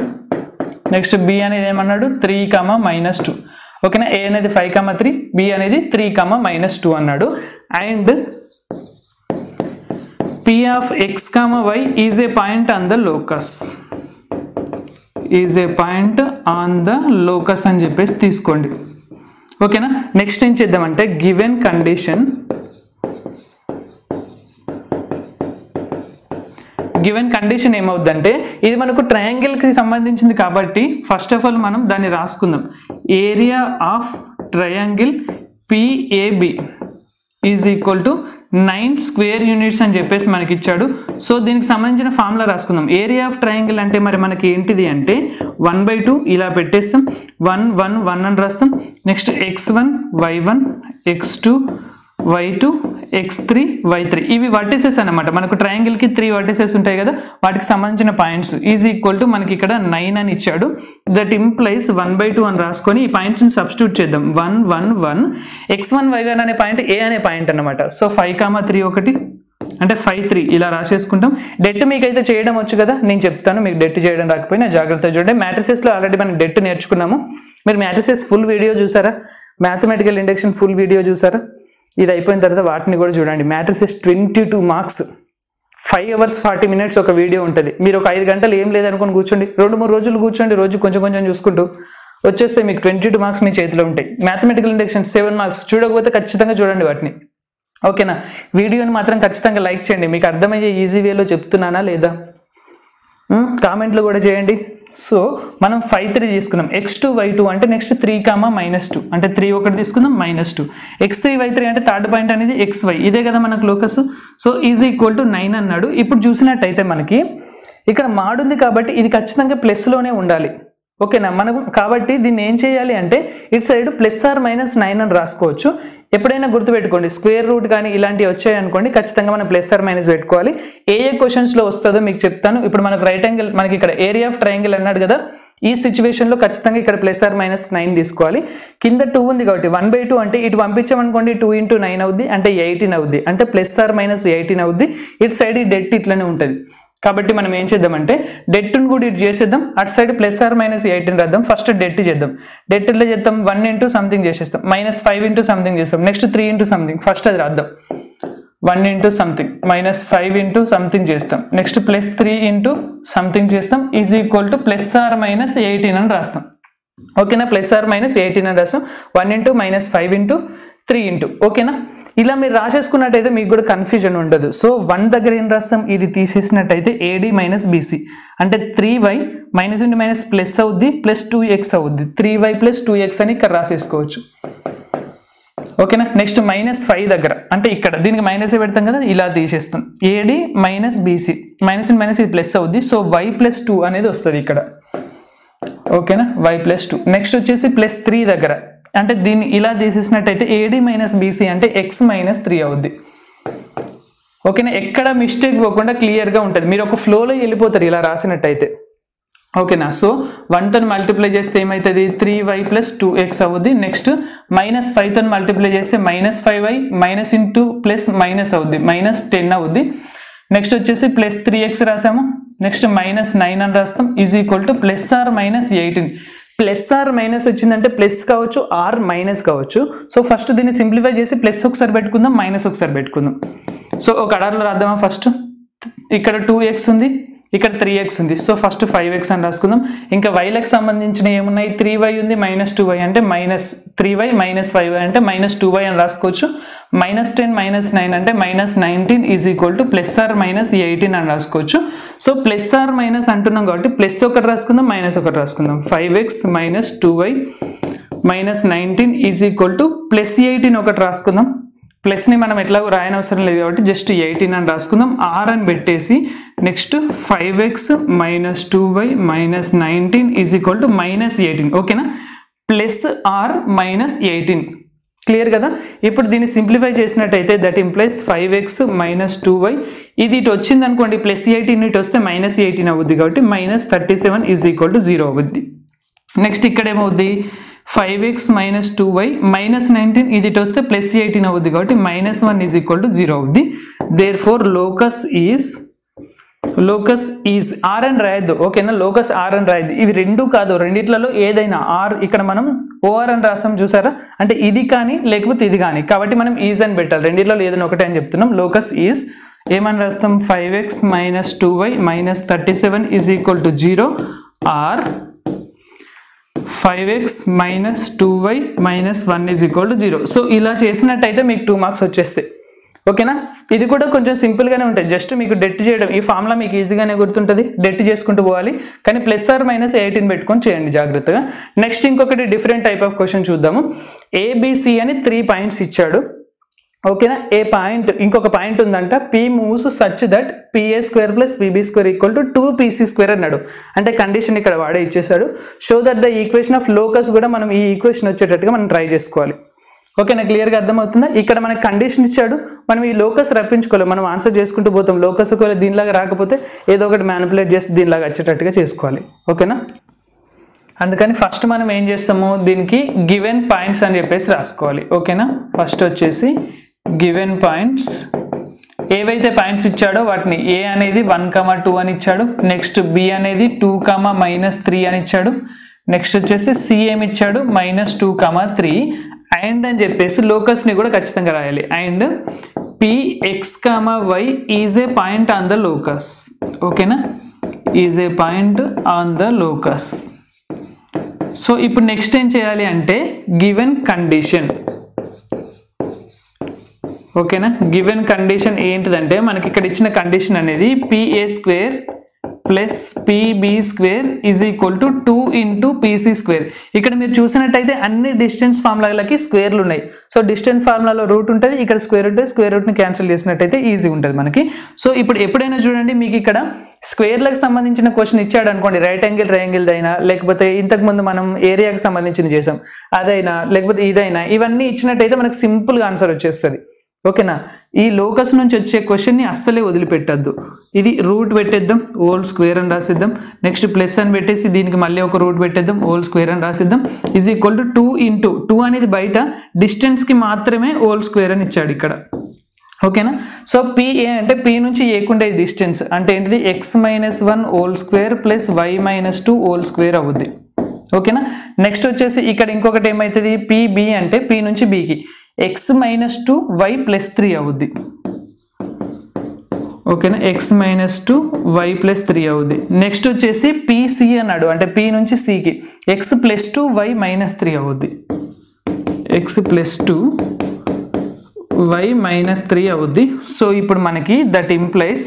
A: నెక్స్ట్ బి అనేది ఏమన్నాడు, 3, -2. ఓకేనా, ఏ అనేది 5,3, బి అనేది 3, -2 అన్నాడు. And P of x, y is a point on the locus, is a point on the locus అని చెప్పేసి తీసుకోండి. ఓకేనా, నెక్స్ట్ ఏం చేద్దామంటే గివెన్ కండిషన్, గివెన్ కండిషన్ ఏమవుద్దంటే ఇది మనకు ట్రయాంగిల్కి సంబంధించింది కాబట్టి ఫస్ట్ ఆఫ్ ఆల్ మనం దాన్ని రాసుకుందాం. Area of triangle PAB = 9 square units అని చెప్పేసి మనకి ఇచ్చాడు. సో దీనికి సంబంధించిన ఫార్ములా రాసుకుందాం. ఏరియా ఆఫ్ ట్రయాంగిల్ అంటే మరి మనకి ఏంటిది అంటే 1/2 ఇలా పెట్టేస్తాం, 1 1 1 అని రాస్తాం. Next x1 y1 x2 y2 x3 y3 ఇవి వర్టిసెస్ అన్నమాట. మనకు ట్రయాంగిల్కి 3 వర్టిసెస్ ఉంటాయి కదా, వాటికి సంబంధించిన పాయింట్స్ = మనకి ఇక్కడ 9 అని ఇచ్చాడు. దట్ ఇంప్లైస్ 1/2 అని రాసుకొని ఈ పాయింట్స్ని సబ్స్టిట్యూట్ చేద్దాం. 1 1 1 x1 y1 అనే పాయింట్ ఏ అనే పాయింట్ అనమాట. సో 5,3 ఒకటి అంటే 5 3 ఇలా రాసేసుకుంటాం. డెట్ మీకైతే చేయడం వచ్చు కదా, నేను చెప్తాను. మీకు డెట్ చేయడం రాకపోయినా జాగ్రత్తగా చూడండి. మ్యాట్రిసెస్లో ఆల్రెడీ మనం డెట్ నేర్చుకున్నాము. మీరు మ్యాట్రిసెస్ ఫుల్ వీడియో చూసారా, మ్యాథమెటికల్ ఇండక్షన్ ఫుల్ వీడియో చూసారా? ఇది అయిపోయిన తర్వాత వాటిని కూడా చూడండి. మ్యాట్రిసెస్ 22 మార్క్స్, 5 hours 40 minutes ఒక వీడియో ఉంటుంది. మీరు ఒక 5 గంటలు ఏం లేదనుకొని కూర్చోండి, 2-3 రోజులు కూర్చోండి, రోజు కొంచెం కొంచెం చూసుకుంటూ వచ్చేస్తే మీకు 22 మార్క్స్ మీ చేతిలో ఉంటాయి. మ్యాథమెటికల్ ఇండక్షన్ 7 మార్క్స్, చూడకపోతే ఖచ్చితంగా చూడండి వాటిని. ఓకేనా, వీడియోని మాత్రం ఖచ్చితంగా లైక్ చేయండి. మీకు అర్థమయ్యే ఈజీ వేలో చెప్తున్నానా లేదా కామెంట్లు కూడా చేయండి. సో మనం 5 3 తీసుకున్నాం. x2 y2 అంటే నెక్స్ట్ 3, -2 అంటే 3 ఒకటి తీసుకుందాం, -2 x3 y3 అంటే థర్డ్ పాయింట్ అనేది xy, ఇదే కదా మనకు లోకస్. సో = 9 అన్నాడు. ఇప్పుడు చూసినట్టయితే మనకి ఇక్కడ మాడుంది కాబట్టి ఇది ఖచ్చితంగా ప్లస్లోనే ఉండాలి. ఓకేనా, మనకు కాబట్టి దీన్ని ఏం చేయాలి అంటే ఇటు సైడ్ +or-9 అని రాసుకోవచ్చు. ఎప్పుడైనా గుర్తుపెట్టుకోండి, స్క్వేర్ రూట్ కానీ ఇలాంటివి వచ్చాయి అనుకోండి, ఖచ్చితంగా మనం +or- పెట్టుకోవాలి. ఏ క్వశ్చన్స్లో వస్తుందో మీకు చెప్తాను. ఇప్పుడు మనకు రైట్ యాంగిల్, మనకి ఇక్కడ ఏరియా ఆఫ్ ట్రయాంగిల్ అన్నాడు కదా, ఈ సిచ్యువేషన్లో ఖచ్చితంగా ఇక్కడ +or-9 తీసుకోవాలి. కింద 2 ఉంది కాబట్టి 1/2 అంటే ఇటు పంపించామనుకోండి 2 × 9 అవుద్ది, అంటే 18 అవుద్ది, అంటే +or-18 అవుద్ది. ఇటు సైడ్ ఈ డెట్ ఇట్లనే ఉంటుంది. కాబట్టి మనం ఏం చేద్దామంటే డెట్ను కూడా ఇటు చేసేద్దాం, అటు సైడ్ +or-18 రాద్దాం. ఫస్ట్ డెట్ చేద్దాం. డెట్ ఎట్లా చేద్దాం, 1 × సంథింగ్ చేసేస్తాం, -5 × సంథింగ్ చేస్తాం, నెక్స్ట్ 3 × సంథింగ్. ఫస్ట్ అది రాద్దాం, 1 × సంథింగ్, -5 × సంథింగ్ చేస్తాం, నెక్స్ట్ +3 × సంథింగ్ చేస్తాం, +or-18 అని రాస్తాం. ఓకేనా, +or-18 అని రాస్తాం. 1 × -5 × 3 ఓకేనా. ఇలా మీరు రాసేసుకున్నట్టయితే మీకు కూడా కన్ఫ్యూజన్ ఉండదు. సో 1 దగ్గర ఏం రాస్తాం, ఇది తీసేసినట్టయితే AD - BC అంటే 3y -× ప్లస్ అవుద్ది, +2x అవుద్ది, 3y + 2x అని ఇక్కడ రాసేసుకోవచ్చు. ఓకేనా. నెక్స్ట్ -5 దగ్గర అంటే ఇక్కడ దీనికి మైనస్ పెడతాం కదా, ఇలా తీసేస్తాం. AD minus BC, minus minus ఇది ప్లస్ అవుద్ది. సో y+2 అనేది వస్తుంది ఇక్కడ. ఓకేనా, y+2. నెక్స్ట్ వచ్చేసి +3 దగ్గర అంటే దీన్ని ఇలా తీసేసినట్టయితే ఏడి మైనస్ బీసీ అంటే x-3 అవుద్ది. ఓకేనా, ఎక్కడ మిస్టేక్ పోకుండా క్లియర్గా ఉంటుంది. మీరు ఒక ఫ్లోలో వెళ్ళిపోతారు ఇలా రాసినట్టయితే. ఓకేనా, సో 1తో మల్టిప్లై చేస్తే ఏమవుతుంది, 3y + 2x అవుద్ది. నెక్స్ట్ -5తో మల్టిప్లై చేస్తే -5y minus into plus minus అవుద్ది, -10 అవుద్ది. నెక్స్ట్ వచ్చేసి +3x రాసాము. నెక్స్ట్ -9 అని రాస్తాం = +or-18. ప్లస్ ఆర్ మైనస్ వచ్చిందంటే ప్లస్ కావచ్చు, ఆర్ మైనస్ కావచ్చు. సో ఫస్ట్ దీన్ని సింప్లిఫై చేసి ప్లస్ ఒకసారి పెట్టుకుందాం, మైనస్ ఒకసారి పెట్టుకుందాం. సో ఒక ఆర్డర్లో రాద్దామా. ఫస్ట్ ఇక్కడ 2x ఉంది, ఇక్కడ 3x ఉంది. సో ఫస్ట్ 5x అని రాసుకుందాం. ఇంకా వైలకు సంబంధించిన ఏమున్నాయి, 3y ఉంది, -2y అంటే -3y, -5y అంటే -2y అని రాసుకోవచ్చు. -10 -9 అంటే -19 = +or-18 అని రాసుకోవచ్చు. సో ప్లస్ ఆర్ మైనస్ అంటున్నాం కాబట్టి ప్లస్ ఒకటి రాసుకుందాం, మైనస్ ఒకటి రాసుకుందాం. 5x - 2y -19 = +18 ఒకటి రాసుకుందాం. ప్లస్ని మనం ఎట్లాగో రాయనవసరం లేదు కాబట్టి జస్ట్ 18 అని రాసుకుందాం. ఆర్ అని పెట్టేసి నెక్స్ట్ 5x - 2y -19 = -18. ఓకేనా, +r-18. క్లియర్ కదా. ఇప్పుడు దీన్ని సింప్లిఫై చేసినట్టయితే దట్ ఇంప్లైస్ 5x - 2y ఇది ఇటు వచ్చింది అనుకోండి, +18 ఇటు వస్తే -18 అవుద్ది కాబట్టి -37 = 0 అవుద్ది. నెక్స్ట్ ఇక్కడ ఏమవుద్ది, 5x - 2y -19 ఇది ఇటు వస్తే +18 అవుద్ది కాబట్టి -1 = 0 అవుద్ది. దేర్ఫోర్ లోకస్ ఈజ్ ఆర్ అని రాయద్దు. ఓకేనా, లోకస్ ఆర్ అని రాయద్దు. ఇవి రెండు కాదు, రెండిట్లలో ఏదైనా ఆర్. ఇక్కడ మనం ఓఆర్ అని రాసాం చూసారా, అంటే ఇది కానీ లేకపోతే ఇది కానీ, కాబట్టి మనం ఈజ్ అని పెట్టాలి. రెండిట్లలో ఏదైనా ఒకటే అని చెప్తున్నాం. లోకస్ ఈజ్ ఏమని రాస్తాం, 5x - 2y -37 = 0 are 5x - 2y -1 = 0. So ఇలా చేసినట్టయితే మీకు 2 మార్క్స్ వచ్చేస్తాయి. ఓకేనా, ఇది కూడా కొంచెం సింపుల్గానే ఉంటుంది. జస్ట్ మీకు డెట్ చేయడం, ఈ ఫార్ములా మీకు ఈజీగానే గుర్తుంటుంది, డెట్ చేసుకుంటూ పోవాలి. కానీ +or-18 పెట్టుకొని చేయండి జాగ్రత్తగా. నెక్స్ట్ ఇంకొకటి డిఫరెంట్ టైప్ ఆఫ్ క్వశ్చన్ చూద్దాము. ABC అని 3 పాయింట్స్ ఇచ్చాడు. ఓకేనా, ఏ పాయింట్ ఇంకొక పాయింట్ ఉందంట, P moves such that PA² + PB² = 2PC² అన్నాడు. అంటే కండిషన్ ఇక్కడ వాడే ఇచ్చేసాడు. Show that the equation of locus కూడా మనం ఈ ఈక్వేషన్ వచ్చేటట్టుగా మనం ట్రై చేసుకోవాలి. ఓకేనా, క్లియర్గా అర్థమవుతుందా. ఇక్కడ మనకి కండిషన్ ఇచ్చాడు, మనం ఈ లోకస్ రప్పించుకోవాలి, మనం ఆన్సర్ చేసుకుంటూ పోతాం. లోకస్ ఒకవేళ దీనిలాగా రాకపోతే ఏదో ఒకటి మ్యానిపులేట్ చేసి దీనిలాగా వచ్చేటట్టుగా చేసుకోవాలి. ఓకేనా, అందుకని ఫస్ట్ మనం ఏం చేస్తాము, దీనికి గివెన్ పాయింట్స్ అని చెప్పేసి రాసుకోవాలి. ఓకేనా, ఫస్ట్ వచ్చేసి గివెన్ పాయింట్స్, ఏవైతే పాయింట్స్ ఇచ్చాడో వాటిని A అనేది 1, 2 అని ఇచ్చాడు. నెక్స్ట్ B అనేది 2, -3 అని ఇచ్చాడు. నెక్స్ట్ వచ్చేసి C ఏమి ఇచ్చాడు, -2, 3 అండ్ అని చెప్పేసి లోకస్ని కూడా ఖచ్చితంగా రాయాలి. And Px, y is a point on the locus. ఓకేనా, is a point on the locus. So ఇప్పుడు నెక్స్ట్ ఏం చేయాలి అంటే గివెన్ కండిషన్. ఓకేనా, గివెన్ కండిషన్ ఏంటిదంటే మనకి ఇక్కడ ఇచ్చిన కండిషన్ అనేది PA² + PB² = 2 × PC². ఇక్కడ మీరు చూసినట్టయితే అన్ని డిస్టెన్స్ ఫార్ములాలకి స్క్వేర్లు ఉన్నాయి. సో డిస్టెన్స్ ఫార్ములాలో రూట్ ఉంటుంది, ఇక్కడ స్క్వేర్ ఉంటుంది. స్క్వేర్ రూట్ని క్యాన్సిల్ చేసినట్టయితే ఈజీ ఉంటుంది మనకి. సో ఇప్పుడు ఎప్పుడైనా చూడండి, మీకు ఇక్కడ స్క్వేర్లకు సంబంధించిన క్వశ్చన్ ఇచ్చాడు అనుకోండి, రైట్ యాంగిల్ ట్రయాంగిల్ అయినా, లేకపోతే ఇంతకుముందు మనం ఏరియాకి సంబంధించిన చేసాం అదైనా, లేకపోతే ఇదైనా, ఇవన్నీ ఇచ్చినట్టయితే మనకు సింపుల్గా ఆన్సర్ వచ్చేస్తుంది. ఓకేనా, ఈ లోకస్ నుంచి వచ్చే క్వశ్చన్ని అస్సలే వదిలిపెట్టద్దు. ఇది రూట్ పెట్టేద్దాం, ² అని రాసిద్దాం. నెక్స్ట్ ప్లస్ అని పెట్టేసి దీనికి మళ్ళీ ఒక రూట్ పెట్టేద్దాం, ² అని రాసిద్దాం. = 2 × 2 అనేది బయట డిస్టెన్స్కి మాత్రమే ² అని ఇచ్చాడు ఇక్కడ. ఓకేనా, సో PA అంటే P నుంచి ఏకుండే డిస్టెన్స్ అంటే ఏంటిది, x - 1 ² + y - 2 ² అవుద్ది. ఓకేనా, నెక్స్ట్ వచ్చేసి ఇక్కడ ఇంకొకటి ఏమవుతుంది, PB అంటే P నుంచి Bకి x - 2 y + 3 అవుద్ది. ఓకేనా, x - 2 y + 3 అవుద్ది. నెక్స్ట్ వచ్చేసి PC అన్నాడు, అంటే P నుంచి Cకి x + 2 y - 3 అవుద్ది. x + 2 y - 3 అవుద్ది. సో ఇప్పుడు మనకి దట్ ఇంప్లైస్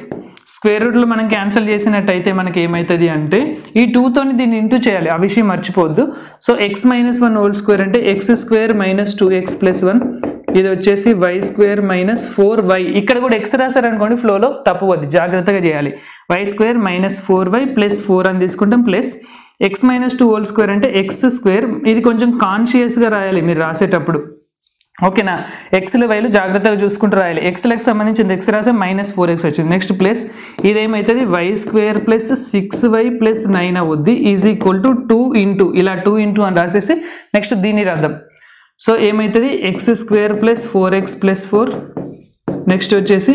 A: స్క్వేర్ రూట్లో మనం క్యాన్సిల్ చేసినట్టయితే మనకి ఏమవుతుంది అంటే ఈ 2తోని దీన్ని ఇంటూ చేయాలి, ఆ విషయం మర్చిపోవద్దు. సో x - 1 ² అంటే x² - 2x + 1 ఇది వచ్చేసి y² మైనస్ 4y. ఇక్కడ కూడా x రాశారనుకోండి ఫ్లోలో తప్పు వద్దు, జాగ్రత్తగా చేయాలి. y² మైనస్ 4y ప్లస్ 4 అని తీసుకుంటాం, plus x minus 2 whole square అంటే x². ఇది కొంచెం కాన్షియస్గా రాయాలి మీరు రాసేటప్పుడు, ఓకేనా. ఎక్స్ల వైలు జాగ్రత్తగా చూసుకుంటూ రాయాలి. ఎక్స్లకు సంబంధించింది ఎక్స్ రాసే మైనస్ 4x వచ్చింది. నెక్స్ట్ ప్లస్ ఇదేమవుతుంది y² ప్లస్ 6y ప్లస్ 9 అవుద్ది ఈజ్ ఈక్వల్ టు 2 ఇంటూ ఇలా 2 ఇంటూ అని రాసేసి నెక్స్ట్ దీన్ని రాద్దాం. సో ఏమవుతుంది x² plus 4x plus 4, next వచ్చేసి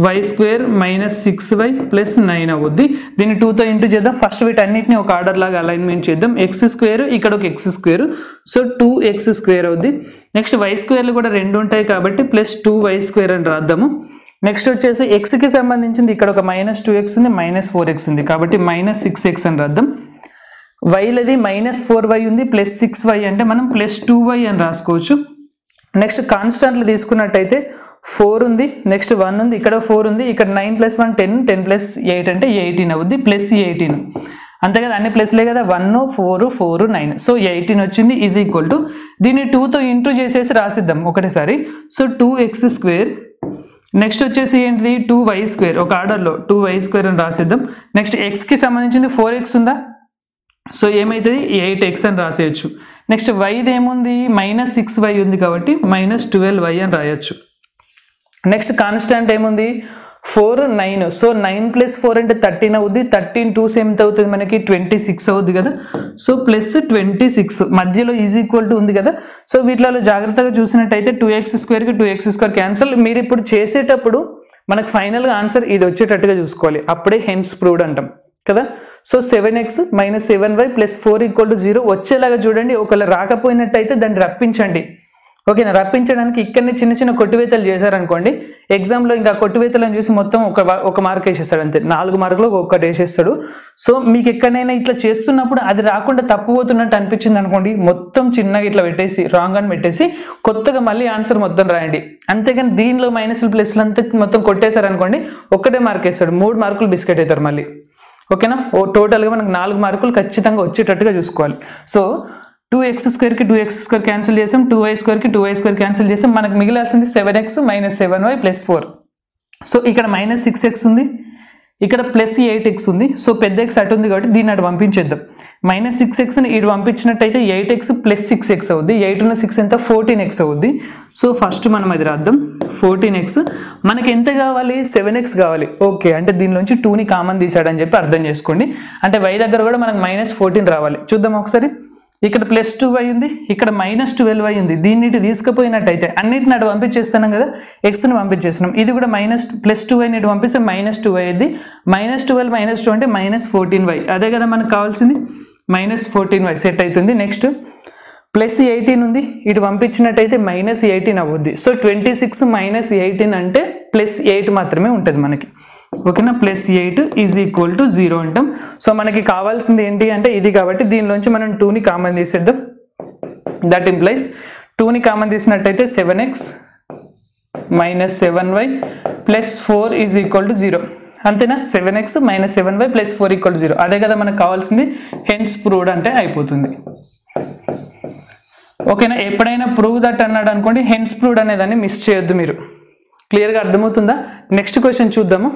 A: y² మైనస్ 6y ప్లస్ 9 అవుద్ది. దీన్ని 2తో ఇంటూ చేద్దాం. ఫస్ట్ వీటన్నిటిని ఒక ఆర్డర్ లాగా అలైన్మెంట్ చేద్దాం. x² ఇక్కడ ఒక x², సో 2x² అవుద్ది. నెక్స్ట్ y²లు కూడా 2 ఉంటాయి కాబట్టి ప్లస్ 2y² అని రాద్దాము. నెక్స్ట్ వచ్చేసి xకి సంబంధించింది ఇక్కడ ఒక మైనస్ 2x ఉంది, మైనస్ 4x ఉంది కాబట్టి మైనస్ 6x అని రాద్దాం. వైలది మైనస్ 4y ఉంది, ప్లస్ 6y అంటే మనం ప్లస్ 2y అని రాసుకోవచ్చు. నెక్స్ట్ కాన్స్టాంట్లు తీసుకున్నట్టయితే 4 ఉంది, నెక్స్ట్ 1 ఉంది, ఇక్కడ 4 ఉంది, ఇక్కడ 9 ప్లస్ 1 10, 10 ప్లస్ 8 అంటే 18 అవుద్ది, ప్లస్ 18 అంతే కదా, అన్ని ప్లస్లే కదా, 1 4 4 9, సో 18 వచ్చింది ఈజ్ ఈక్వల్ టు దీన్ని 2తో ఇంటూ చేసేసి రాసిద్దాం ఒకటేసారి. సో 2x², నెక్స్ట్ వచ్చేసి ఏంటిది 2y² ఒక ఆర్డర్లో 2y² అని రాసిద్దాం. నెక్స్ట్ xకి సంబంధించింది 4x ఉందా, సో ఏమవుతుంది 8x అని రాసేయచ్చు. నెక్స్ట్ వైది ఏముంది మైనస్ 6y ఉంది కాబట్టి మైనస్ 12y అని రాయొచ్చు. నెక్స్ట్ కాన్స్టాంట్ ఏముంది 4 9, సో 9 ప్లస్ 4 అంటే 13 అవుద్ది, 13 2 ఎంత అవుతుంది మనకి 26 అవుద్ది కదా, సో ప్లస్ 26 మధ్యలో ఈజ్ ఈక్వల్ టు ఉంది కదా. సో వీటిలో జాగ్రత్తగా చూసినట్టయితే 2x² 2x² క్యాన్సల్. మీరు ఇప్పుడు చేసేటప్పుడు మనకు ఫైనల్గా ఆన్సర్ ఇది వచ్చేటట్టుగా చూసుకోవాలి, అప్పుడే హెన్స్ ప్రూవ్డ్ అంటాం కదా. So 7x minus 7y plus 4 equal to 0 వచ్చేలాగా చూడండి. ఒకవేళ రాకపోయినట్టయితే దాన్ని రప్పించండి, ఓకేనా. రప్పించడానికి ఇక్కడనే చిన్న చిన్న కొట్టివేతలు చేశారనుకోండి, ఎగ్జామ్లో ఇంకా కొట్టివేతలను చూసి మొత్తం ఒక మార్క్ వేసేస్తాడు అంతే, 4 మార్కులు ఒక్కటి వేసేస్తాడు. సో మీకు ఎక్కడైనా ఇట్లా చేస్తున్నప్పుడు అది రాకుండా తప్పుపోతున్నట్టు అనిపించింది అనుకోండి, మొత్తం చిన్నగా ఇట్లా పెట్టేసి రాంగ్ అని పెట్టేసి కొత్తగా మళ్ళీ ఆన్సర్ మొత్తం రాయండి. అంతేగాని దీనిలో మైనస్లు ప్లస్లు అంతా మొత్తం కొట్టేశారనుకోండి ఒక్కటే మార్క్ వేస్తాడు, 3 మార్కులు బిస్కెట్ అవుతారు మళ్ళీ, ఓకేనా. టోటల్గా మనకు 4 మార్కులు ఖచ్చితంగా వచ్చేటట్టుగా చూసుకోవాలి. సో 2x² 2x² క్యాన్సిల్ చేసాం, 2y² 2y² క్యాన్సిల్ చేసాం, మనకు మిగిలాల్సింది 7x minus 7y plus 4. So ఇక్కడ మైనస్ 6x ఉంది, ఇక్కడ ప్లస్ 8x ఉంది, సో పెద్ద x అటు ఉంది కాబట్టి దీన్ని అటు పంపించేద్దాం. మైనస్ 6xని ఇటు పంపించినట్టయితే 8x ప్లస్ 6x అవుద్ది, 8 ఉన్న 6 ఎంత 14x అవుద్ది. సో ఫస్ట్ మనం అది రాద్దాం 14x. మనకి ఎంత కావాలి 7x కావాలి, ఓకే. అంటే దీనిలోంచి 2ని కామన్ తీసాడని చెప్పి అర్థం చేసుకోండి. అంటే y దగ్గర కూడా మనకు మైనస్ 14 రావాలి. చూద్దాం ఒకసారి, ఇక్కడ ప్లస్ 2y ఉంది, ఇక్కడ మైనస్ 12y ఉంది, దీన్నిటి తీసుకుపోయినట్టయితే అన్నిటిని అటు పంపించేస్తున్నాం కదా, ఎక్స్ని పంపించేస్తున్నాం. ఇది కూడా మైనస్ ప్లస్ 2y ఇటు పంపిస్తే మైనస్ 2y అయింది, మైనస్ 12 మైనస్ 2 అంటే మైనస్ 14y, అదే కదా మనకు కావాల్సింది, మైనస్ 14y సెట్ అవుతుంది. నెక్స్ట్ ప్లస్ 18 ఉంది, ఇటు పంపించినట్టయితే మైనస్ 18 అవుద్ది. సో 26 మైనస్ 18 అంటే ప్లస్ 8 మాత్రమే ఉంటుంది మనకి, ఓకేనా. ప్లస్ 8 ఈజ్ ఈక్వల్ టు 0 అంటాం. సో మనకి కావాల్సింది ఏంటి అంటే ఇది కాబట్టి దీనిలోంచి మనం 2ని కామన్ తీసేద్దాం. దట్ ఇంప్లైస్ 2ని కామన్ తీసినట్టయితే 7x minus 7y plus 4 is equal to 0, అంతేనా. 7x minus 7y plus 4 equal to 0, అదే కదా మనకు కావాల్సింది, హెన్స్ ప్రూవ్డ్ అంటే అయిపోతుంది, ఓకేనా. ఎప్పుడైనా ప్రూవ్ దట్ అన్నాడు అనుకోండి, హెన్స్ ప్రూవ్డ్ అనేదాన్ని మిస్ చేయొద్దు మీరు. క్లియర్గా అర్థమవుతుందా. నెక్స్ట్ క్వశ్చన్ చూద్దాము.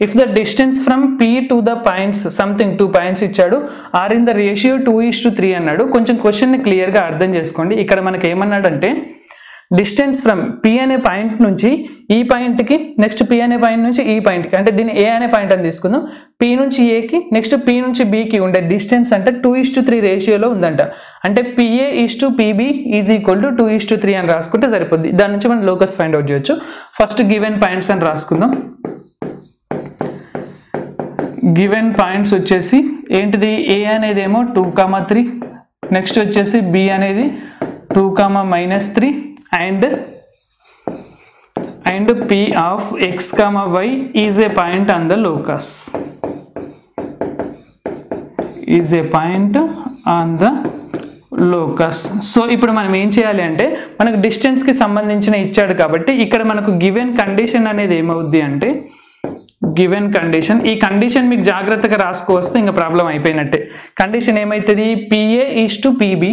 A: If the distance from P to the points something 2 points ఇచ్చాడు, are in the ratio 2:3 అన్నాడు. కొంచెం క్వశ్చన్ని క్లియర్గా అర్థం చేసుకోండి. ఇక్కడ మనకి ఏమన్నాడంటే డిస్టెన్స్ ఫ్రమ్ P అనే పాయింట్ నుంచి ఈ పాయింట్కి, నెక్స్ట్ P అనే పాయింట్ నుంచి ఈ పాయింట్కి, అంటే దీన్ని A అనే పాయింట్ అని తీసుకుందాం, P నుంచి Aకి నెక్స్ట్ P నుంచి Bకి ఉండే డిస్టెన్స్ అంటే 2:3 రేషియోలో ఉందంట. అంటే PA:PB ఈజ్ ఈక్వల్ టు 2:3 అని రాసుకుంటే సరిపోద్ది. దాని నుంచి మనం లోకస్ ఫైండ్ అవుట్ చేయొచ్చు. ఫస్ట్ గివెన్ పాయింట్స్ అని రాసుకుందాం. గివెన్ పాయింట్స్ వచ్చేసి ఏంటిది, A అనేది ఏమో 2,3, నెక్స్ట్ వచ్చేసి B అనేది 2,-3 and P of x, y is a point on the locus, is a point on the locus. So ఇప్పుడు మనం ఏం చేయాలి అంటే మనకు డిస్టెన్స్కి సంబంధించిన ఇచ్చాడు కాబట్టి ఇక్కడ మనకు గివెన్ కండిషన్ అనేది ఏమవుద్ది అంటే గివెన్ కండిషన్, ఈ కండిషన్ మీకు జాగ్రత్తగా రాసుకోవస్తే ఇంకా ప్రాబ్లం అయిపోయినట్టే. కండిషన్ ఏమవుతుంది, PA:PB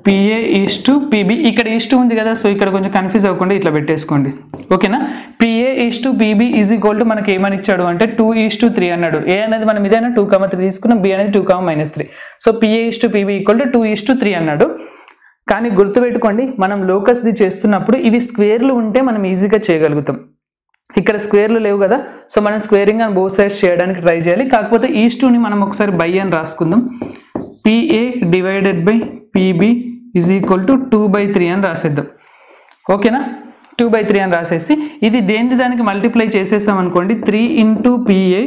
A: PA is to PB, ఇక్కడ ఈస్ టు ఉంది కదా, సో ఇక్కడ కొంచెం కన్ఫ్యూజ్ అవ్వకుండా ఇట్లా పెట్టేసుకోండి. ఓకేనా, PA is to PB is equal to మనకి ఏమని ఇచ్చాడు అంటే 2:3 అన్నాడు. ఏ అనేది మనం ఇదైనా 2,3 తీసుకున్నాం, బి అనేది 2,-3. So PA is to PB equal to 2:3 అన్నాడు. కానీ గుర్తుపెట్టుకోండి, మనం లోకస్ది చేస్తున్నప్పుడు ఇవి స్క్వేర్లు ఉంటే మనం ఈజీగా చేయగలుగుతాం. ఇక్కడ స్క్వేర్లు లేవు కదా, సో మనం స్క్వేరింగ్ అండ్ బోత్ సైడ్స్ చేయడానికి ట్రై చేయాలి. కాకపోతే ఈస్ టూని మనం ఒకసారి బై అని రాసుకుందాం. PA divided by PB is equal to 2/3 అని రాసేద్దాం. ఓకేనా, 2/3 అని రాసేసి ఇది దేని దానికి మల్టిప్లై చేసేసాం అనుకోండి, 3 × PA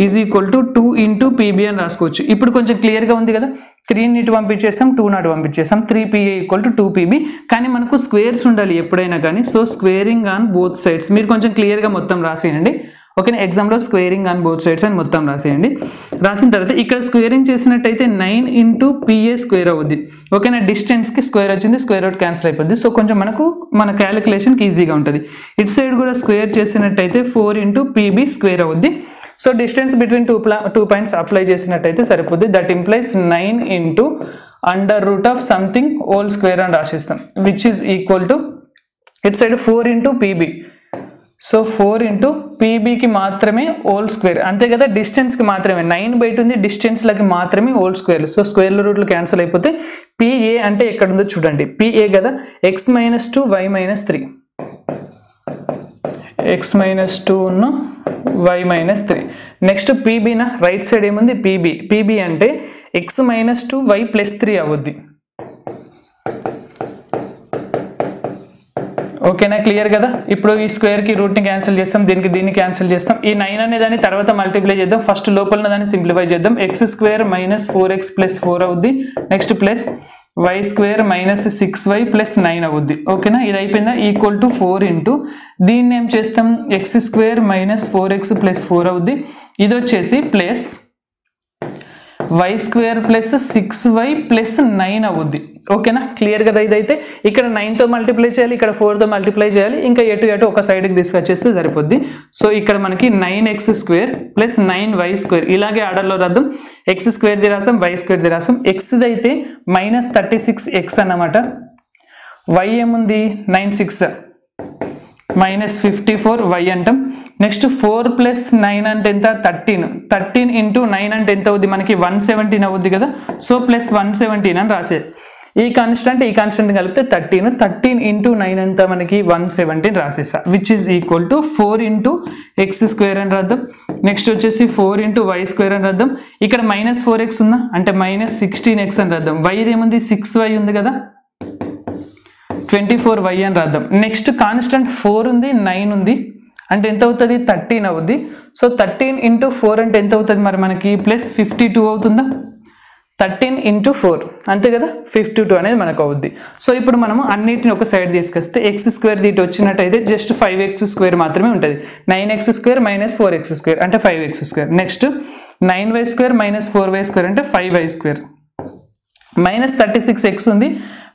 A: is equal to 2 × PB అని రాసుకోవచ్చు. ఇప్పుడు కొంచెం క్లియర్గా ఉంది కదా, 3ని ఇటు పంపించేసాం, 2ని అటు పంపించేసాం, 3PA ఈక్వల్ టు 2PB. కానీ మనకు స్క్వేర్స్ ఉండాలి ఎప్పుడైనా కానీ. So squaring on both sides మీరు కొంచెం క్లియర్గా మొత్తం రాసేయండి. ఓకేనా, ఎగ్జామ్లో స్క్వేరింగ్ ఆన్ బోత్ సైడ్స్ అని మొత్తం రాసేయండి. రాసిన తర్వాత ఇక్కడ స్క్వేరింగ్ చేసినట్టయితే 9 × PA స్క్వేర్ అవుద్ది. ఓకేనా, డిస్టెన్స్కి స్క్వేర్ వచ్చింది, స్క్వేర్ అవుట్ క్యాన్సిల్ అయిపోద్ది. సో కొంచెం మన క్యాలిక్యులేషన్కి ఈజీగా ఉంటుంది. ఇటు సైడ్ కూడా స్క్వేర్ చేసినట్టయితే 4 × PB స్క్వేర్ అవుద్ది. So distance between two points apply చేసినట్టయితే సరిపోద్ది. That implies 9 × √of something whole square అని రాసిస్తాం, విచ్ ఈజ్ ఈక్వల్ టు ఇటు సైడ్ 4 × PB. సో 4 × PBకి మాత్రమే హోల్ స్క్వేర్, అంతే కదా, డిస్టెన్స్కి మాత్రమే. 9 బయట ఉంది, డిస్టెన్స్లకి మాత్రమే హోల్ స్క్వేర్లు. సో స్క్వేర్ల రూట్లు క్యాన్సిల్ అయిపోతే PA అంటే ఎక్కడ ఉందో చూడండి, PA కదా, x - 2 y - 3, x - 2 y - 3. Next పీబీనా, right side ఏముంది పీబీ అంటే x - 2 y + 3 అవుద్ది. ఓకేనా, క్లియర్ కదా. ఇప్పుడు ఈ స్క్వేర్కి రూట్ని క్యాన్సిల్ చేస్తాం, దీన్ని క్యాన్సిల్ చేస్తాం. ఈ 9 అనే దాన్ని తర్వాత మల్టిప్లై చేద్దాం. ఫస్ట్ లోపల దాన్ని సింప్లిఫై చేద్దాం. x² - 4x + 4 అవుద్ది. నెక్స్ట్ ప్లస్ y² - 6y + 9 అవుద్ది. ఓకేనా, ఇది అయిపోయిందా, ఈక్వల్ టు 4 × దీన్ని ఏం చేస్తాం, x² - 4x + 4 అవుద్ది. ఇది వచ్చేసి ప్లస్ y² + 6y + 9 అవుద్ది. ఓకేనా, క్లియర్ కదా. ఇదైతే ఇక్కడ 9తో మల్టిప్లై చేయాలి, ఇక్కడ 4తో మల్టిప్లై చేయాలి, ఇంకా ఎటు ఒక సైడ్కి తీసుకొచ్చేస్తే సరిపోద్ది. సో ఇక్కడ మనకి 9x² + 9y², ఇలాగే ఆర్డర్లో రాద్దాం. x² రాసాం, y² రాసాం. xది అయితే -36x అన్నమాట. y ఏముంది 96 -54y అంటాం. నెక్స్ట్ 4 + 9 అంటే ఎంత, 13 × 9 అంటే ఎంత అవుద్ది మనకి 117 అవుద్ది కదా. సో +117 అని రాసేది. ఈ కాన్స్టెంట్ కలిపితే 13 × 9 అంతా మనకి 117 రాసేసా, which is equal to 4 × x² అని రాద్దాం. నెక్స్ట్ వచ్చేసి 4 × y² అని రాద్దాం. ఇక్కడ -4x ఉందా అంటే -16x అని రాద్దాం. y ఏముంది 6y ఉంది కదా, 24y అని రాద్దాం. నెక్స్ట్ కాన్స్టెంట్ 4 ఉంది, 9 ఉంది అంటే ఎంత అవుతుంది 13 అవుద్ది. సో 13 × 4 అంటే ఎంత అవుతుంది మరి మనకి +52 అవుతుందా, 13 × 4 అంతే కదా, 52 అనేది మనకు అవుద్ది. సో ఇప్పుడు మనము అన్నిటిని ఒక సైడ్ తీసుకొస్తే x² దీటి వచ్చినట్టయితే జస్ట్ 5x² మాత్రమే ఉంటుంది. 9x² - 4x² అంటే 5x². నెక్స్ట్ 9y² - 4y² అంటే 5y². -36x ఉంది,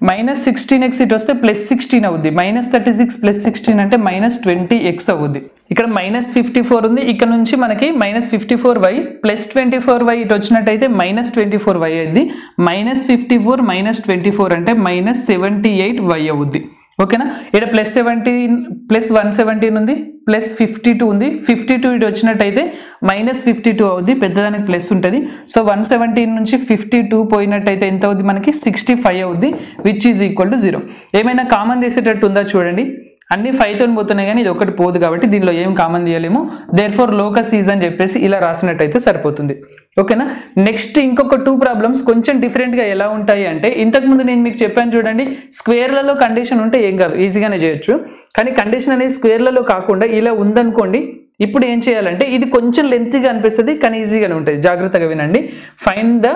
A: -16x ఇటు వస్తే +16 అవుద్ది. -36 + 16 అంటే -20x అవుద్ది. ఇక్కడ -54 ఉంది, ఇక్కడ నుంచి మనకి -54y + 24y ఇటు వచ్చినట్టయితే -24y అయింది. -54 - 24 అంటే -78y అవుద్ది. ఓకేనా, ఇక్కడ +117 ఉంది, +52 ఉంది. 52 ఇటు వచ్చినట్టయితే -52 అవుద్ది, పెద్దదానికి ప్లస్ ఉంటుంది. సో 117 నుంచి 52 పోయినట్టయితే ఎంత అవుద్ది మనకి 65 అవుద్ది, విచ్ ఈజ్ ఈక్వల్ టు 0. ఏమైనా కామన్ తీసేటట్టు ఉందా చూడండి, అన్ని 5తో పోతున్నాయి కానీ ఇది ఒకటి పోదు కాబట్టి దీనిలో ఏం కామన్ తీయలేము. దేర్ఫోర్ లోకస్ ఈజ్ అని చెప్పేసి ఇలా రాసినట్టయితే సరిపోతుంది. ఓకేనా, నెక్స్ట్ ఇంకొక 2 ప్రాబ్లమ్స్ కొంచెం డిఫరెంట్గా ఎలా ఉంటాయి అంటే, ఇంతకుముందు నేను మీకు చెప్పాను చూడండి, స్క్వేర్లలో కండిషన్ ఉంటే ఏం కాదు, ఈజీగానే చేయొచ్చు. కానీ కండిషన్ అనేది స్క్వేర్లలో కాకుండా ఇలా ఉందనుకోండి, ఇప్పుడు ఏం చేయాలంటే ఇది కొంచెం లెంతీగా అనిపిస్తుంది కానీ ఈజీగానే ఉంటుంది. జాగ్రత్తగా వినండి. Find the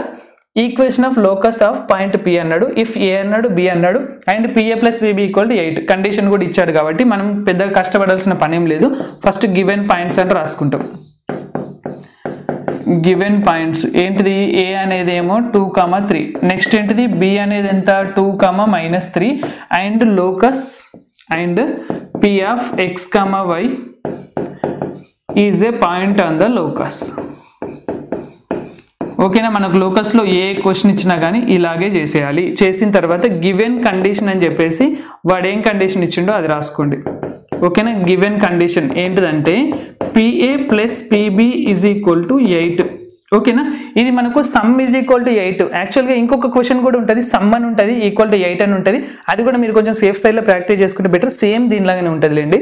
A: equation of locus of point P అన్నాడు. ఇఫ్ A అన్నాడు, B అన్నాడు అండ్ PA + BB = 8. కండిషన్ కూడా ఇచ్చాడు కాబట్టి మనం పెద్దగా కష్టపడాల్సిన పనేం లేదు. ఫస్ట్ గివెన్ పాయింట్స్ అని రాసుకుంటాం. గివెన్ పాయింట్స్ ఏంటిది, A అనేది ఏమో 2, 3. నెక్స్ట్ ఏంటిది B అనేది ఎంత 2, -3 and locus and P of x, y is a point on the locus. ఓకేనా, మనకు లోకస్లో ఏ క్వశ్చన్ ఇచ్చినా కానీ ఇలాగే చేసేయాలి. చేసిన తర్వాత గివెన్ కండిషన్ అని చెప్పేసి వాడు ఏం కండిషన్ ఇచ్చిండో అది రాసుకోండి. ఓకేనా, గివెన్ కండిషన్ ఏంటిదంటే PA plus PB is equal to 8. ఓకేనా, ఇది మనకు సమ్ ఈజ్ ఈక్వల్ టు 8. యాక్చువల్గా ఇంకొక క్వశ్చన్ కూడా ఉంటుంది, సమ్ అని ఉంటుంది, ఈక్వల్ టు 8 అని ఉంటుంది. అది కూడా మీరు కొంచెం సేఫ్ సైడ్లో ప్రాక్టీస్ చేసుకుంటే బెటర్. సేమ్ దీనిలాగానే ఉంటుంది లేండి.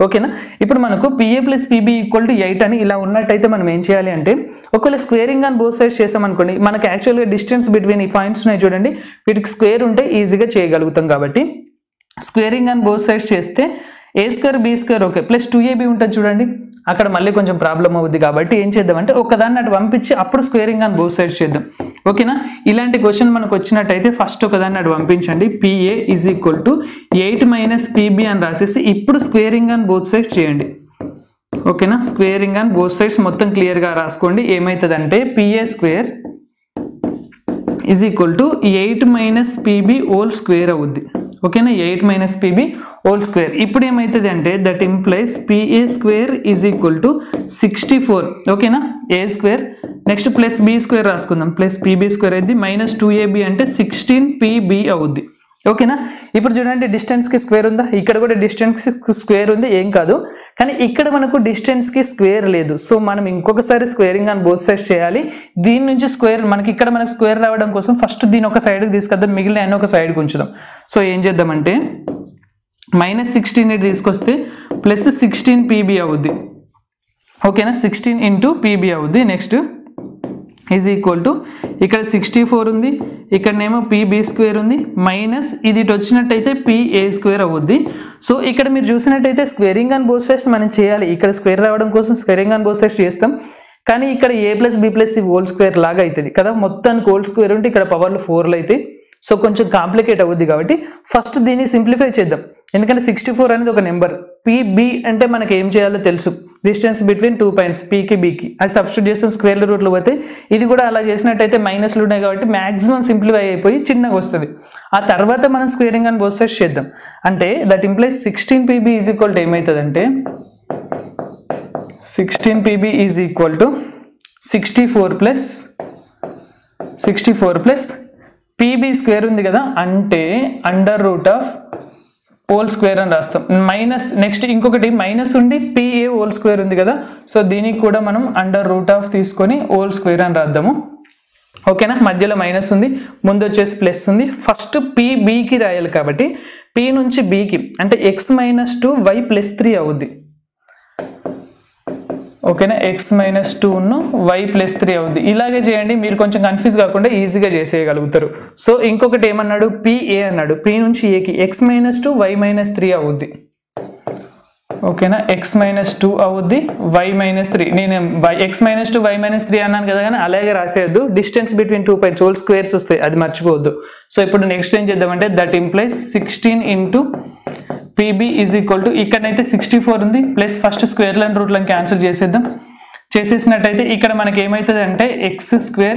A: ఓకేనా, ఇప్పుడు మనకు PA plus PB equal to 8 అని ఇలా ఉన్నట్టయితే మనం ఏం చేయాలి అంటే, ఒకవేళ స్క్వేరింగ్ ఆన్ బోత్ సైడ్స్ చేసామనుకోండి, మనకు యాక్చువల్గా డిస్టెన్స్ బిట్వీన్ ఈ పాయింట్స్ ఉన్నాయి చూడండి, వీటికి స్క్వేర్ ఉంటే ఈజీగా చేయగలుగుతాం. కాబట్టి స్క్వేరింగ్ ఆన్ బోత్ సైడ్స్ చేస్తే A² B² okay plus 2AB ఉంటుంది చూడండి, అక్కడ మళ్ళీ కొంచెం ప్రాబ్లం అవుద్ది. కాబట్టి ఏం చేద్దామంటే ఒకదాన్ని అటు పంపించి అప్పుడు స్క్వేరింగ్ ఆన్ బోత్ సైడ్స్ చేద్దాం. ఓకేనా, ఇలాంటి క్వశ్చన్ మనకు వచ్చినట్టయితే ఫస్ట్ ఒకదాన్ని అటు పంపించండి. PA is equal to 8 minus PB అని రాసేసి ఇప్పుడు స్క్వేరింగ్ ఆన్ బోత్ సైడ్స్ చేయండి. ఓకేనా, స్క్వేరింగ్ ఆన్ బోత్ సైడ్స్ మొత్తం క్లియర్గా రాసుకోండి. ఏమవుతుందంటే PA² is equal to 8 minus PB whole square అవుద్ది. ఓకేనా, 8 మైనస్ PB హోల్ స్క్వేర్. ఇప్పుడు ఏమవుతుంది అంటే that implies PA² is equal to 64. ఓకేనా, A² next plus B² రాసుకుందాం, plus PB² అయింది, మైనస్ 2AB అంటే 16PB అవుద్ది. ఓకేనా, ఇప్పుడు చూడండి డిస్టెన్స్కి స్క్వేర్ ఉందా, ఇక్కడ కూడా డిస్టెన్స్కి స్క్వేర్ ఉంది, ఏం కాదు. కానీ ఇక్కడ మనకు డిస్టెన్స్కి స్క్వేర్ లేదు. సో మనం ఇంకొకసారి స్క్వేరింగ్ ఆన్ బోత్ సైడ్స్ చేయాలి. దీని నుంచి స్క్వేర్ మనకి ఇక్కడ మనకు స్క్వేర్ రావడం కోసం ఫస్ట్ దీని ఒక సైడ్కి తీసుకొద్దాం, మిగిలిన అన్ని ఒక సైడ్కి ఉంచుదాం. సో ఏం చేద్దామంటే మైనస్ 16 తీసుకొస్తే ప్లస్ 16PB అవుద్ది. ఓకేనా, 16 ఇంటూ PB అవుద్ది. నెక్స్ట్ ఈజ్ ఈక్వల్ టు ఇక్కడ 64 ఉంది, ఇక్కడనేమో PB² ఉంది, మైనస్ ఇది ఇటు వచ్చినట్టయితే PA² అవుద్ది. సో ఇక్కడ మీరు చూసినట్టయితే స్క్వేరింగ్ ఆన్ బోత్ సైడ్స్ మనం చేయాలి. ఇక్కడ స్క్వేర్ రావడం కోసం స్క్వేరింగ్ ఆన్ బోత్ సైడ్స్ చేస్తాం. కానీ ఇక్కడ A plus B plus C whole square లాగా అవుతుంది కదా, మొత్తానికి హోల్ స్క్వేర్ ఉంటే ఇక్కడ పవర్లు 4లు అయితే సో కొంచెం కాంప్లికేట్ అవుద్ది. కాబట్టి ఫస్ట్ దీన్ని సింప్లిఫై చేద్దాం. ఎందుకంటే 64 అనేది ఒక నెంబర్, PB అంటే మనకి ఏం చేయాలో తెలుసు, డిస్టెన్స్ బిట్వీన్ 2 పాయింట్స్ Pకి Bకి, అది సబ్స్టిట్యూట్ చేస్తాం, స్క్వేర్ రూట్లో పోతే ఇది కూడా అలా చేసినట్టయితే మైనస్లు ఉన్నాయి కాబట్టి మ్యాక్సిమం సింప్లిఫై అయిపోయి చిన్నగా వస్తుంది. ఆ తర్వాత మనం స్క్వేరింగ్ ఆన్ బోత్ సైడ్స్ చేద్దాం. అంటే that implies 16PB is equal to ఏమవుతుందంటే 16PB is equal to 64 plus PB² ఉంది కదా, అంటే under root of whole square అని రాస్తాం. మైనస్ నెక్స్ట్ ఇంకొకటి మైనస్ ఉండి PA హోల్ స్క్వేర్ ఉంది కదా, సో దీనికి కూడా మనం అండర్ రూట్ ఆఫ్ తీసుకొని హోల్ స్క్వేర్ అని రాద్దాము. ఓకేనా, మధ్యలో మైనస్ ఉంది, ముందు వచ్చేసి ప్లస్ ఉంది. ఫస్ట్ PBకి రాయాలి కాబట్టి P నుంచి Bకి అంటే x-2 y + 3 అవుద్ది. ఓకేనా, x-2 y + 3 అవుద్ది. ఇలాగే చేయండి, మీరు కొంచెం కన్ఫ్యూజ్ కాకుండా ఈజీగా చేసేయగలుగుతారు. సో ఇంకొకటి ఏమన్నాడు, PA అన్నాడు, P నుంచి Aకి x-2 y - 3 అవుద్ది. ఓకేనా, x-2 అవుద్ది, y - 3. నేను x-2 y - 3 అన్నాను కదా, కానీ అలాగే రాసేయద్దు, distance between 2 points whole squares వస్తాయి, అది మర్చిపోవద్దు. సో ఇప్పుడు నెక్స్ట్ ఏం చేద్దామంటే that implies 16 into PB is equal to ఇక్కడనైతే 64 ఉంది, ప్లస్ ఫస్ట్ స్క్వేర్ లైన్ రూట్లను క్యాన్సిల్ చేసేద్దాం. చేసేసినట్టయితే ఇక్కడ మనకి ఏమవుతుంది అంటే x²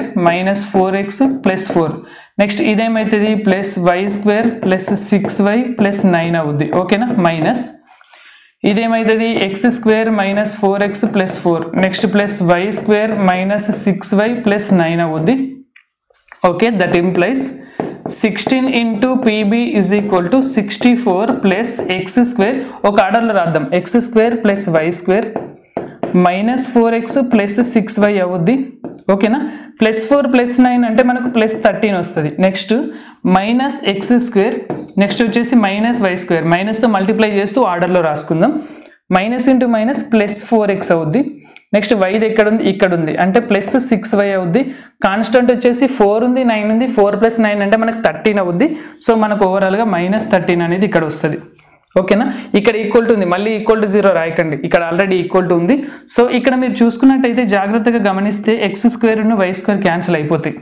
A: - 4x + 4. Next ఇదేమవుతుంది plus y² + 6y + 9 అవుద్ది. ఓకేనా, minus ఇదేమవుతుంది x² - 4x + 4. Next plus y² - 6y + 9 అవుద్ది. Okay, that implies 16 into PB is equal to 64 plus x² ఒక ఆర్డర్లో రాద్దాం, x² + y² - 4x + 6y అవుద్ది. ఓకేనా, +4 + 9 అంటే మనకు +13 వస్తుంది. నెక్స్ట్ మైనస్ x², నెక్స్ట్ వచ్చేసి -y², మైనస్తో మల్టిప్లై చేస్తూ ఆర్డర్లో రాసుకుందాం. మైనస్ ఇంటూ మైనస్ +4x అవుద్ది. నెక్స్ట్ వైది ఎక్కడ ఉంది, ఇక్కడ ఉంది, అంటే +6y అవుద్ది. కాన్స్టెంట్ వచ్చేసి 4 ఉంది, 9 ఉంది, 4 + 9 అంటే మనకు 13 అవుద్ది. సో మనకు ఓవరాల్గా -13 అనేది ఇక్కడ వస్తుంది. ఓకేనా, ఇక్కడ ఈక్వల్ టు ఉంది, మళ్ళీ ఈక్వల్ టు 0 రాయకండి, ఇక్కడ ఆల్రెడీ ఈక్వల్ టు ఉంది. సో ఇక్కడ మీరు చూసుకున్నట్టయితే జాగ్రత్తగా గమనిస్తే x² y² క్యాన్సిల్ అయిపోతాయి.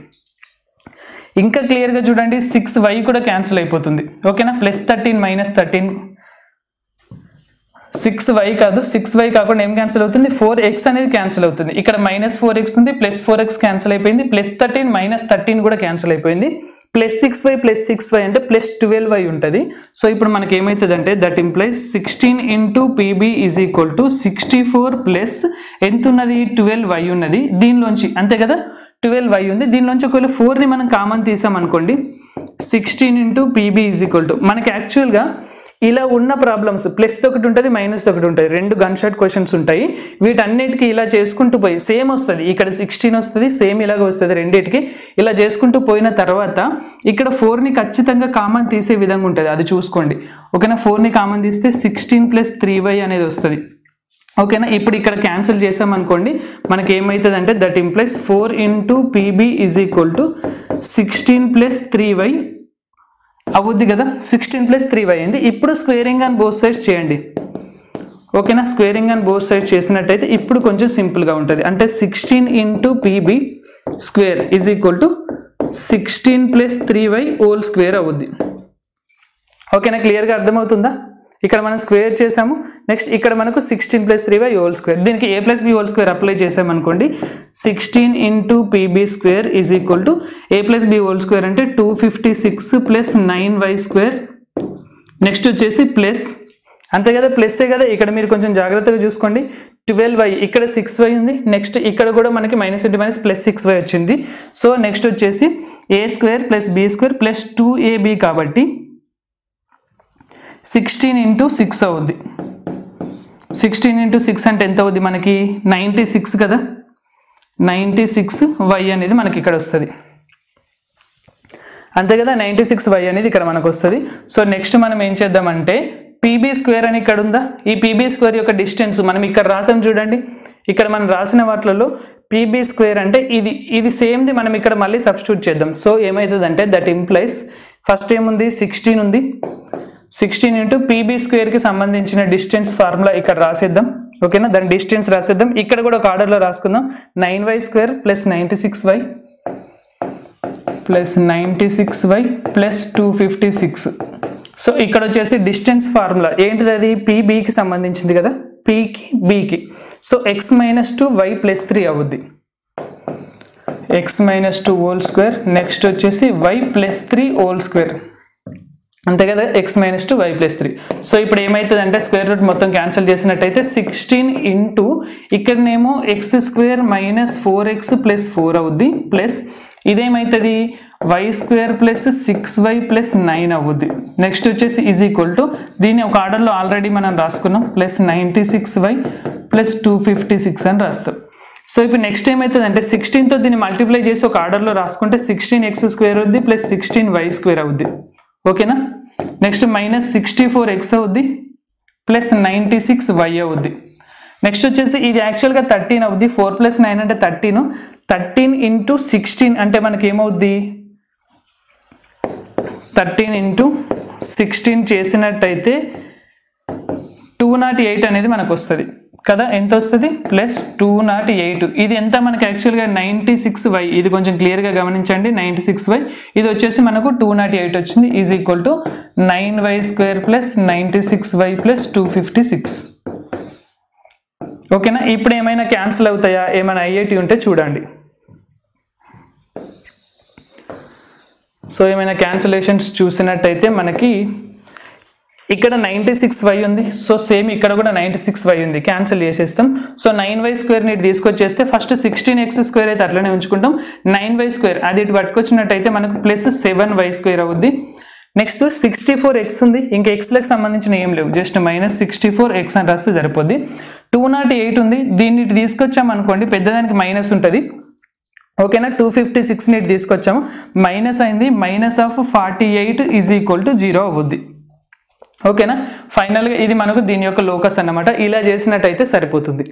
A: ఇంకా క్లియర్గా చూడండి, 6y కూడా క్యాన్సిల్ అయిపోతుంది. ఓకేనా, +13 - 13 6y కాదు, 6y కాకుండా ఏం క్యాన్సిల్ అవుతుంది, 4x అనేది క్యాన్సిల్ అవుతుంది. ఇక్కడ -4x ఉంది, +4x క్యాన్సిల్ అయిపోయింది, +13 - 13 కూడా క్యాన్సిల్ అయిపోయింది. +6y + 6y అంటే +12y ఉంటుంది. సో ఇప్పుడు మనకి ఏమవుతుంది అంటే that implies 16 into PB is equal to 64 plus ఎంత ఉన్నది 12y ఉన్నది, దీనిలోంచి అంతే కదా 12y ఉంది. దీనిలోంచి ఒకవేళ 4ని మనం కామన్ తీసామనుకోండి 16 into PB is equal to మనకి యాక్చువల్గా ఇలా ఉన్న ప్రాబ్లమ్స్ ప్లస్ ఒకటి ఉంటుంది మైనస్ ఒకటి ఉంటుంది, రెండు గన్ షాట్ క్వశ్చన్స్ ఉంటాయి. వీటన్నిటికీ ఇలా చేసుకుంటూ పోయి సేమ్ వస్తుంది, ఇక్కడ 16 వస్తుంది, సేమ్ ఇలాగ వస్తుంది రెండింటికి. ఇలా చేసుకుంటూ పోయిన తర్వాత ఇక్కడ 4ని ఖచ్చితంగా కామన్ తీసే విధంగా ఉంటుంది, అది చూసుకోండి. ఓకేనా, 4ని కామన్ తీస్తే 16 + 3y అనేది వస్తుంది. ఓకేనా, ఇప్పుడు ఇక్కడ క్యాన్సిల్ చేసామనుకోండి మనకి ఏమవుతుంది అంటే that implies 4 into PB is equal to 16 + 3y అవుద్ది కదా. 16 + 3y అయింది. ఇప్పుడు స్క్వేరింగ్ ఆన్ బోత్ సైడ్స్ చేయండి. ఓకేనా, స్క్వేరింగ్ ఆన్ బోత్ సైడ్స్ చేసినట్టయితే ఇప్పుడు కొంచెం సింపుల్గా ఉంటుంది. అంటే 16 into PB square is equal to 16 + 3y whole square అవుద్ది. ఓకేనా, క్లియర్గా అర్థమవుతుందా? ఇక్కడ మనం స్క్వేర్ చేసాము, నెక్స్ట్ ఇక్కడ మనకు 16 + 3y హోల్ స్క్వేర్. దీనికి a + b whole square apply చేసామనుకోండి 16 into PB square is equal to a + b whole square అంటే 256 + 9y స్క్వేర్. నెక్స్ట్ వచ్చేసి ప్లస్, అంతే కదా, ప్లస్సే కదా. ఇక్కడ మీరు కొంచెం జాగ్రత్తగా చూసుకోండి, 12y ఇక్కడ 6y ఉంది, నెక్స్ట్ ఇక్కడ కూడా మనకి minus into minus plus 6y వచ్చింది. సో నెక్స్ట్ వచ్చేసి a² + b² + 2ab కాబట్టి 16 ఇంటూ 6 అవుద్ది. 16 ఇంటూ 6 అంటే ఎంత అవుద్ది మనకి 96 కదా, 96y అనేది మనకి ఇక్కడ వస్తుంది. అంతే కదా, 96y అనేది ఇక్కడ మనకు వస్తుంది. సో నెక్స్ట్ మనం ఏం చేద్దామంటే పీబీ స్క్వేర్ అని ఇక్కడ ఉందా, ఈ పీబీ స్క్వేర్ యొక్క డిస్టెన్స్ మనం ఇక్కడ రాసాం చూడండి. ఇక్కడ మనం రాసిన వాటిలో పీబీ స్క్వేర్ అంటే ఇది సేమ్ది మనం ఇక్కడ మళ్ళీ సబ్స్టిట్యూట్ చేద్దాం. సో ఏమవుతుందంటే దట్ ఇంప్లైస్ ఫస్ట్ ఏముంది 16 ఉంది, 16 ఇంటూ పీబీ స్క్వేర్కి సంబంధించిన డిస్టెన్స్ ఫార్ములా ఇక్కడ రాసేద్దాం. ఓకేనా, దాని డిస్టెన్స్ రాసేద్దాం. ఇక్కడ కూడా ఒక ఆర్డర్లో రాసుకుందాం. 9y² + 96y + 96y + 256. సో ఇక్కడ వచ్చేసి డిస్టెన్స్ ఫార్ములా ఏంటిది, అది పీబీకి సంబంధించింది కదా, పీకి బీకి. సో x - 2y + 3 అవుద్ది, x - 2 హోల్ స్క్వేర్. నెక్స్ట్ వచ్చేసి y + 3 హోల్ స్క్వేర్, అంతే కదా, x - 2 y + 3. సో ఇప్పుడు ఏమవుతుంది అంటే స్క్వేర్ రూట్ మొత్తం క్యాన్సిల్ చేసినట్టయితే 16 ఇంటూ ఇక్కడనేమో x² - 4x + 4 అవుద్ది, ప్లస్ ఇదేమవుతుంది y² + 6y + 9 అవుద్ది. నెక్స్ట్ వచ్చేసి ఈజ్ ఈక్వల్ టు దీన్ని ఒక ఆర్డర్లో ఆల్రెడీ మనం రాసుకున్నాం, ప్లస్ 96y + 256 అని రాస్తాం. సో ఇప్పుడు నెక్స్ట్ ఏమవుతుంది అంటే 16తో దీన్ని మల్టిప్లై చేసి ఒక ఆర్డర్లో రాసుకుంటే 16x² అవుద్ది ప్లస్ 16y² అవుద్ది. ఓకేనా, నెక్స్ట్ -64x అవుద్ది ప్లస్ 96y అవుద్ది. నెక్స్ట్ వచ్చేసి ఇది యాక్చువల్గా 13 అవుద్ది, 4 + 9 అంటే 13, 13 ఇంటూ 16 అంటే మనకి ఏమవుద్ది 13 ఇంటూ 16 చేసినట్టయితే 208 అనేది మనకు వస్తుంది కదా. ఎంత వస్తుంది ప్లస్ 208. ఇది ఎంత మనకి యాక్చువల్గా 96y, ఇది కొంచెం క్లియర్గా గమనించండి. 96y ఇది వచ్చేసి మనకు 208 వచ్చింది, is equal to 9y² + 96y + 256. ఓకేనా, ఇప్పుడు ఏమైనా క్యాన్సిల్ అవుతాయా, ఏమైనా అయ్యేటి ఉంటే చూడండి. సో ఏమైనా క్యాన్సిలేషన్స్ చూసినట్టయితే మనకి ఇక్కడ 96y ఉంది, సో సేమ్ ఇక్కడ కూడా 96y ఉంది, క్యాన్సిల్ చేసేస్తాం. సో 9y² ని తీసుకొచ్చేస్తే ఫస్ట్ 16x² అయితే అట్లనే ఉంచుకుంటాం, 9y² అది ఇటు పట్టుకొచ్చినట్టయితే మనకు ప్లస్ 7y² అవుద్ది. నెక్స్ట్ 64x ఉంది, ఇంకా xలకు సంబంధించిన ఏం లేవు, జస్ట్ -64x అని రాస్తే సరిపోద్ది. 208 ఉంది, దీన్ని ఇటు తీసుకొచ్చాం అనుకోండి పెద్దదానికి మైనస్ ఉంటుంది. ఓకేనా, 256ని ఇటు తీసుకొచ్చాము, మైనస్ అయింది, -48 ఈజ్ ఈక్వల్ టు 0 అవుద్ది. ఓకేనా, ఫైనల్గా ఇది మనకు దీని యొక్క లోకస్ అన్నమాట. ఇలా చేసినట్టయితే సరిపోతుంది.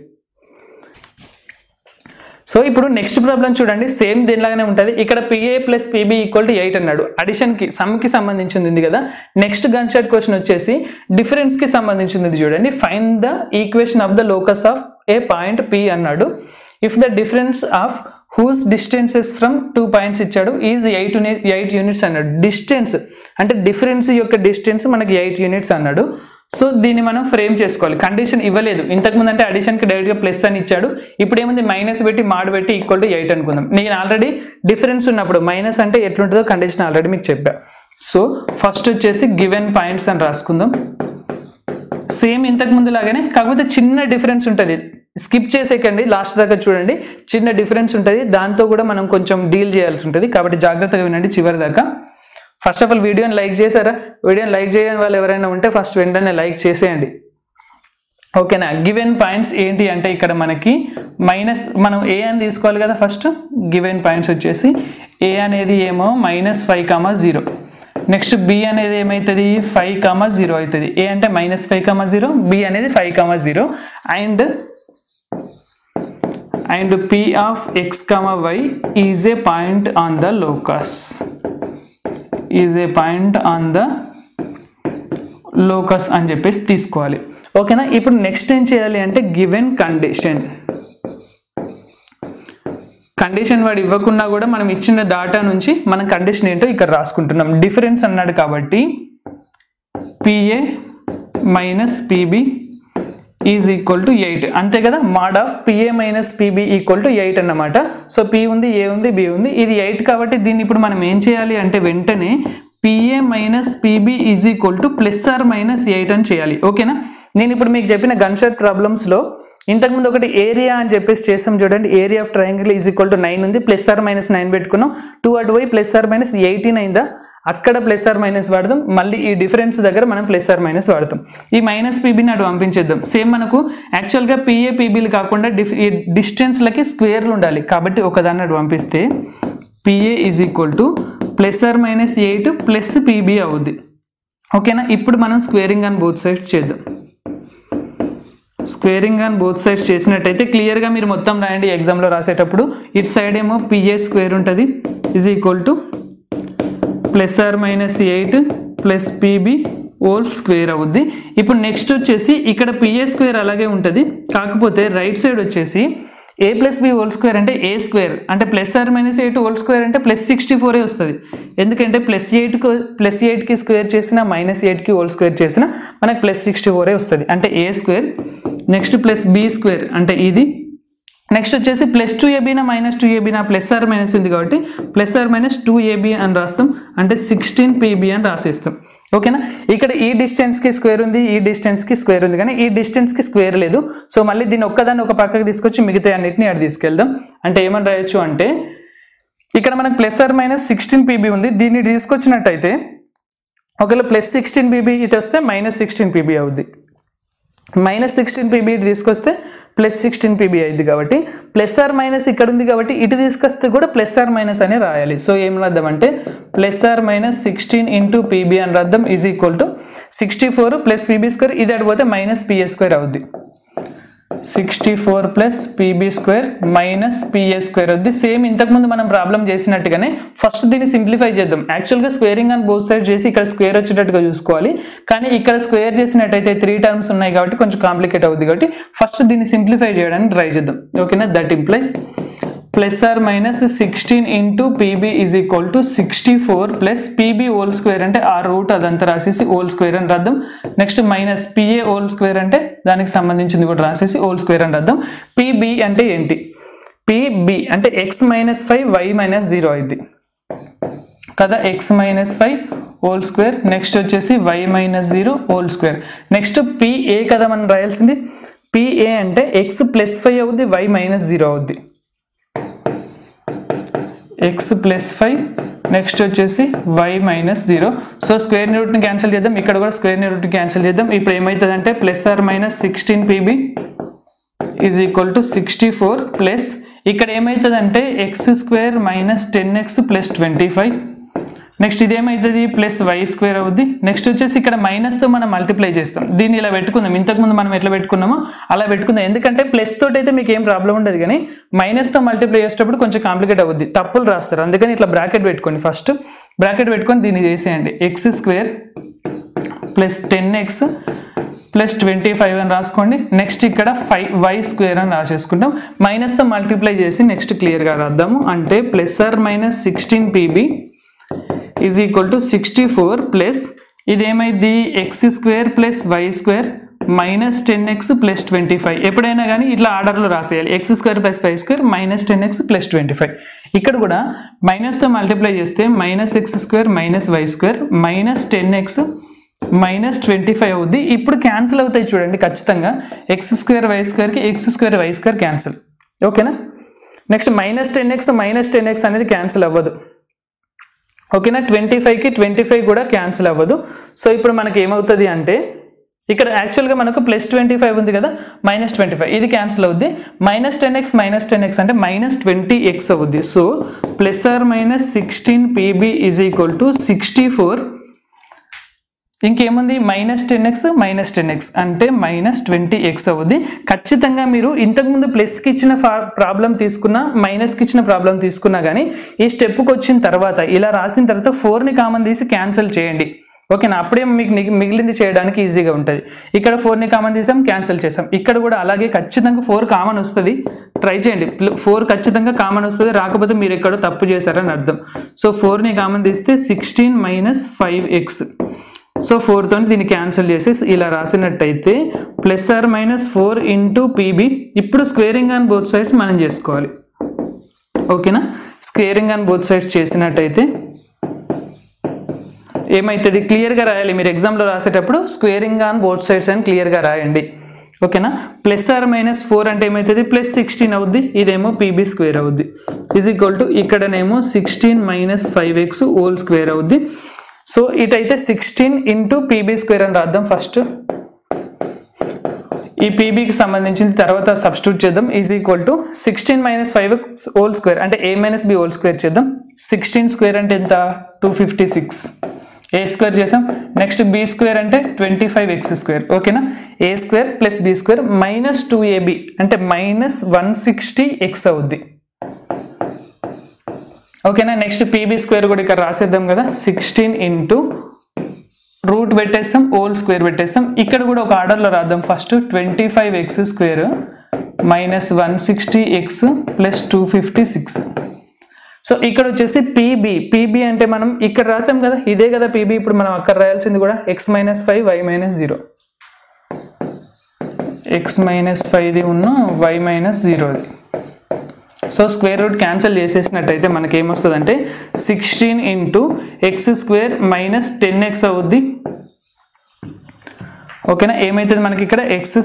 A: సో ఇప్పుడు నెక్స్ట్ ప్రాబ్లం చూడండి, సేమ్ దీనిలాగానే ఉంటుంది. ఇక్కడ PA + PB = 8 అన్నాడు, అడిషన్కి సమ్కి సంబంధించింది కదా. నెక్స్ట్ గన్ షాట్ క్వశ్చన్ వచ్చేసి డిఫరెన్స్కి సంబంధించింది చూడండి. Find the equation of the locus of a point P అన్నాడు. If the difference of whose distances from 2 points ఇచ్చాడు ఈజ్ 8 యూనిట్స్ అన్నాడు. డిస్టెన్స్ అంటే డిఫరెన్స్ యొక్క డిస్టెన్స్ మనకి 8 యూనిట్స్ అన్నాడు. సో దీన్ని మనం ఫ్రేమ్ చేసుకోవాలి. కండిషన్ ఇవ్వలేదు, ఇంతకుముందు అంటే అడిషన్కి డైరెక్ట్గా ప్లస్ అని ఇచ్చాడు, ఇప్పుడు ఏముంది మైనస్ పెట్టి మాడ్ పెట్టి ఈక్వల్ టు 8 అనుకుందాం. నేను ఆల్రెడీ డిఫరెన్స్ ఉన్నప్పుడు మైనస్ అంటే ఎట్లుంటుందో కండిషన్ ఆల్రెడీ మీకు చెప్పా. సో ఫస్ట్ వచ్చేసి గివెన్ పాయింట్స్ అని రాసుకుందాం. సేమ్ ఇంతకు ముందు లాగానే, కాకపోతే చిన్న డిఫరెన్స్ ఉంటుంది. స్కిప్ చేసేకండి, లాస్ట్ దాకా చూడండి, చిన్న డిఫరెన్స్ ఉంటుంది. దాంతో కూడా మనం కొంచెం డీల్ చేయాల్సి ఉంటుంది. కాబట్టి జాగ్రత్తగా వినండి చివరి దాకా. ఫస్ట్ ఆఫ్ ఆల్ వీడియోని లైక్ చేశారా? వీడియోని లైక్ చేయని వాళ్ళు ఎవరైనా ఉంటే ఫస్ట్ వెంటనే లైక్ చేసేయండి, ఓకేనా? గివెన్ పాయింట్స్ ఏంటి అంటే ఇక్కడ మనకి మైనస్, మనం ఏ అని తీసుకోవాలి కదా ఫస్ట్. గివెన్ పాయింట్స్ వచ్చేసి ఏ అనేది ఏమో -5,0, నెక్స్ట్ బి అనేది ఏమవుతుంది 5,0 అవుతుంది. ఏ అంటే -5,0, బి అనేది 5,0 and P of x, y is a point on the locus, అని చెప్పేసి తీసుకోవాలి, ఓకేనా? ఇప్పుడు నెక్స్ట్ ఏం చేయాలి అంటే గివెన్ కండిషన్ వాడు ఇవ్వకున్నా కూడా మనం ఇచ్చిన డాటా నుంచి మనం కండిషన్ ఏంటో ఇక్కడ రాసుకుంటున్నాం. డిఫరెన్స్ అన్నాడు కాబట్టి PA minus PB is equal to 8, అంతే కదా? mod of PA minus PB equal to 8 అన్నమాట. సో P ఉంది, A ఉంది, B ఉంది, ఇది 8 కాబట్టి దీన్ని ఇప్పుడు మనం ఏం చేయాలి అంటే వెంటనే PA minus PB is equal to +or-8 అని చేయాలి, ఓకేనా? నేను ఇప్పుడు మీకు చెప్పిన గన్షాట్ ప్రాబ్లమ్స్లో ఇంతకుముందు ఒకటి ఏరియా అని చెప్పేసి చేసాం చూడండి. Area of triangle is equal to 9 ఉంది, +or-9 పెట్టుకున్నాం. 2 అటువై +or-18 అయిందా? అక్కడ +or- వాడదాం. మళ్ళీ ఈ డిఫరెన్స్ దగ్గర మనం +or- వాడతాం. ఈ -PBని అటు పంపించేద్దాం. సేమ్ మనకు యాక్చువల్గా PA PBలు కాకుండా డిస్టెన్స్లకి స్క్వేర్లు ఉండాలి కాబట్టి ఒకదాన్ని అటు పంపిస్తే PA is equal to +or-8 plus PB అవుద్ది, ఓకేనా? ఇప్పుడు మనం స్క్వేరింగ్ ఆన్ బోత్ సైడ్స్ చేద్దాం. స్క్వేరింగ్ ఆన్ బోత్ సైడ్స్ చేసినట్టయితే క్లియర్గా మీరు మొత్తం రాయండి ఎగ్జామ్లో రాసేటప్పుడు. ఇటు సైడ్ ఏమో PA² ఉంటుంది is equal to +or-8 plus PB whole square అవుద్ది. ఇప్పుడు నెక్స్ట్ వచ్చేసి ఇక్కడ PA² అలాగే ఉంటుంది, కాకపోతే రైట్ సైడ్ వచ్చేసి A plus B whole square అంటే A² అంటే +or-8 హోల్ స్క్వేర్ అంటే +64 వస్తుంది. ఎందుకంటే +8కి స్క్వేర్ చేసిన -8కి హోల్ స్క్వేర్ చేసిన మనకు +64 వస్తుంది, అంటే A². నెక్స్ట్ +B² అంటే ఇది. నెక్స్ట్ వచ్చేసి +2AB -2AB +or- ఉంది కాబట్టి +or-2AB అని రాస్తాం, అంటే 16PB అని రాసేస్తాం, ఓకేనా? ఇక్కడ ఈ డిస్టెన్స్కి స్క్వేర్ ఉంది, ఈ డిస్టెన్స్కి స్క్వేర్ ఉంది, కానీ ఈ డిస్టెన్స్కి స్క్వేర్ లేదు. సో మళ్ళీ దీన్ని ఒక్కదాన్ని ఒక పక్కకు తీసుకొచ్చి మిగతా అన్నిటిని అక్కడ తీసుకెళ్దాం. అంటే ఏమని రాయొచ్చు అంటే ఇక్కడ మనకు +or-16PB ఉంది, దీన్ని తీసుకొచ్చినట్టయితే ఒకవేళ +16PB ఇది వస్తే -16PB అవుద్ది, -16PB తీసుకొస్తే +16PB అయింది. కాబట్టి +or- ఇక్కడ ఉంది కాబట్టి ఇటు తీసుకొస్తే కూడా +or- అని రాయాలి. సో ఏం రాద్దామంటే +or-16 ఇంటూ PB అని రాద్దాం is equal to 64 plus PB², ఇది అడిపోతే -PA² అవుద్ది. 64 ప్లస్ PB² మైనస్ PA² అవుద్ది. సేమ్ ఇంతకుముందు మనం ప్రాబ్లం చేసినట్టుగానే ఫస్ట్ దీన్ని సింప్లిఫై చేద్దాం. యాక్చువల్గా స్క్వేరింగ్ ఆన్ బోత్ సైడ్ చేసి ఇక్కడ స్క్వేర్ వచ్చేటట్టుగా చూసుకోవాలి, కానీ ఇక్కడ స్క్వేర్ చేసినట్టయితే 3 టర్మ్స్ ఉన్నాయి కాబట్టి కొంచెం కాంప్లికేట్ అవుద్ది. కాబట్టి ఫస్ట్ దీన్ని సింప్లిఫై చేయడానికి ట్రై చేద్దాం, ఓకేనా? That implies +or-16 into PB is equal to 64 plus PB whole square అంటే ఆ రూట్ అదంతా రాసేసి హోల్ స్క్వేర్ అని రాద్దాం. నెక్స్ట్ -PA హోల్ స్క్వేర్ అంటే దానికి సంబంధించింది కూడా రాసేసి హోల్ స్క్వేర్ అని రాద్దాం. PB అంటే ఏంటి? PB అంటే x-5 y-0 అయింది కదా, x-5 హోల్ స్క్వేర్. నెక్స్ట్ వచ్చేసి y-0 whole square. Next PA కదా మనం రాయాల్సింది. PA అంటే x+5 అవుద్ది, y-0 అవుద్ది. x+5 నెక్స్ట్ వచ్చేసి y-0. సో స్క్వేర్ రూట్ని క్యాన్సిల్ చేద్దాం, ఇక్కడ కూడా స్క్వేర్ రూట్ని క్యాన్సిల్ చేద్దాం. ఇప్పుడు ఏమవుతుందంటే +or-16PB is equal to 64 plus ఇక్కడ ఏమవుతుందంటే x² - 10x + 25. నెక్స్ట్ ఇది ఏమవుతుంది +y² అవుద్ది. నెక్స్ట్ వచ్చేసి ఇక్కడ మైనస్తో మనం మల్టిప్లై చేస్తాం. దీన్ని ఇలా పెట్టుకుందాం, ఇంతకుముందు మనం ఎట్లా పెట్టుకున్నామో అలా పెట్టుకుందాం. ఎందుకంటే ప్లస్ తోటి అయితే మీకు ఏం ప్రాబ్లం ఉండదు, కానీ మైనస్తో మల్టిప్లై చేసేటప్పుడు కొంచెం కాంప్లికేట్ అవుద్ది, తప్పులు రాస్తారు. అందుకని ఇట్లా బ్రాకెట్ పెట్టుకోండి, ఫస్ట్ బ్రాకెట్ పెట్టుకొని దీన్ని చేసేయండి. x² + 10x + 25 అని రాసుకోండి. నెక్స్ట్ ఇక్కడ y² అని రాసేసుకుంటాం. మైనస్తో మల్టిప్లై చేసి నెక్స్ట్ క్లియర్గా రాద్దాము. అంటే +or-16PB is equal to 64 plus ఇది ఏమైంది x² + y² - 10x + 25. ఎప్పుడైనా కానీ ఇట్లా ఆర్డర్లో రాసేయాలి. x² + y² - 10x + 25. ఇక్కడ కూడా మైనస్తో మల్టిప్లై చేస్తే -x² - y² - 10x -25 అవుద్ది. ఇప్పుడు క్యాన్సిల్ అవుతాయి చూడండి ఖచ్చితంగా. x² y²కి x² y² cancel. ఓకేనా. నెక్స్ట్ -10x అనేది క్యాన్సిల్ అవ్వదు. ఓకేనా. 25కి 25 కూడా క్యాన్సిల్ అవ్వదు. సో ఇప్పుడు మనకి ఏమవుతుంది అంటే ఇక్కడ యాక్చువల్గా మనకు +25 ఉంది కదా, -25 ఇది క్యాన్సిల్ అవుద్ది. -10x అంటే -20x అవుద్ది. So ±16 PB = 64. ఇంకేముంది -10x అంటే -20x అవుద్ది. ఖచ్చితంగా మీరు ఇంతకుముందు ప్లస్కి ఇచ్చిన ప్రాబ్లం తీసుకున్నా మైనస్కి ఇచ్చిన ప్రాబ్లం తీసుకున్నా కానీ ఈ స్టెప్కి వచ్చిన తర్వాత ఇలా రాసిన తర్వాత 4ని కామన్ తీసి క్యాన్సిల్ చేయండి. ఓకేనా. అప్పుడే మీకు మిగిలింది చేయడానికి ఈజీగా ఉంటుంది. ఇక్కడ 4ని కామన్ తీసాం, క్యాన్సిల్ చేసాం. ఇక్కడ కూడా అలాగే ఖచ్చితంగా 4 కామన్ వస్తుంది. ట్రై చేయండి. 4 ఖచ్చితంగా కామన్ వస్తుంది. రాకపోతే మీరు ఎక్కడో తప్పు చేశారని అర్థం. సో 4ని కామన్ తీస్తే 16 - 5x. సో 4తో దీన్ని క్యాన్సిల్ చేసి ఇలా రాసినట్టయితే +or -4 × PB. ఇప్పుడు స్క్వేరింగ్ ఆన్ బోత్ సైడ్స్ మనం చేసుకోవాలి. ఓకేనా. స్క్వేరింగ్ ఆన్ బోత్ సైడ్స్ చేసినట్టయితే ఏమవుతుంది క్లియర్గా రాయాలి. మీరు ఎగ్జామ్లో రాసేటప్పుడు స్క్వేరింగ్ ఆన్ బోత్ సైడ్స్ అని క్లియర్గా రాయండి. ఓకేనా. +or -4 అంటే ఏమవుతుంది +16 అవుద్ది. ఇదేమో PB² అవుద్ది. = ఇక్కడనేమో 16 - 5x² అవుద్ది. సో ఇటైతే 16 × PB² అని రాద్దాం. ఫస్ట్ ఈ PBకి సంబంధించిన తర్వాత సబ్స్టిట్యూట్ చేద్దాం. = 16 - 5x² అంటే a - b² చేద్దాం. 16² అంటే ఎంత 256. a² చేసాం. నెక్స్ట్ b² అంటే 25x². ఓకేనా. a² + b² -2ab అంటే -160x అవుద్ది. ఓకేనా. నెక్స్ట్ PB² కూడా ఇక్కడ రాసేద్దాం కదా. 16 × రూట్ పెట్టేస్తాం, హోల్² పెట్టేస్తాం. ఇక్కడ కూడా ఒక ఆర్డర్లో రాద్దాం. First 25x² -160x + 256. సో ఇక్కడ వచ్చేసి PB అంటే మనం ఇక్కడ రాసాం కదా, ఇదే కదా PB. ఇప్పుడు మనం అక్కడ రాయాల్సింది కూడా x - 5 y - 0. x - 5 ఉన్న y - 0. So square root cancel చేసేసినట్టయితే మనకి ఏమొస్తుందంటే 16 × x² -10x అవుద్ది. ఓకేనా. ఏమైతుంది మనకి ఇక్కడ x²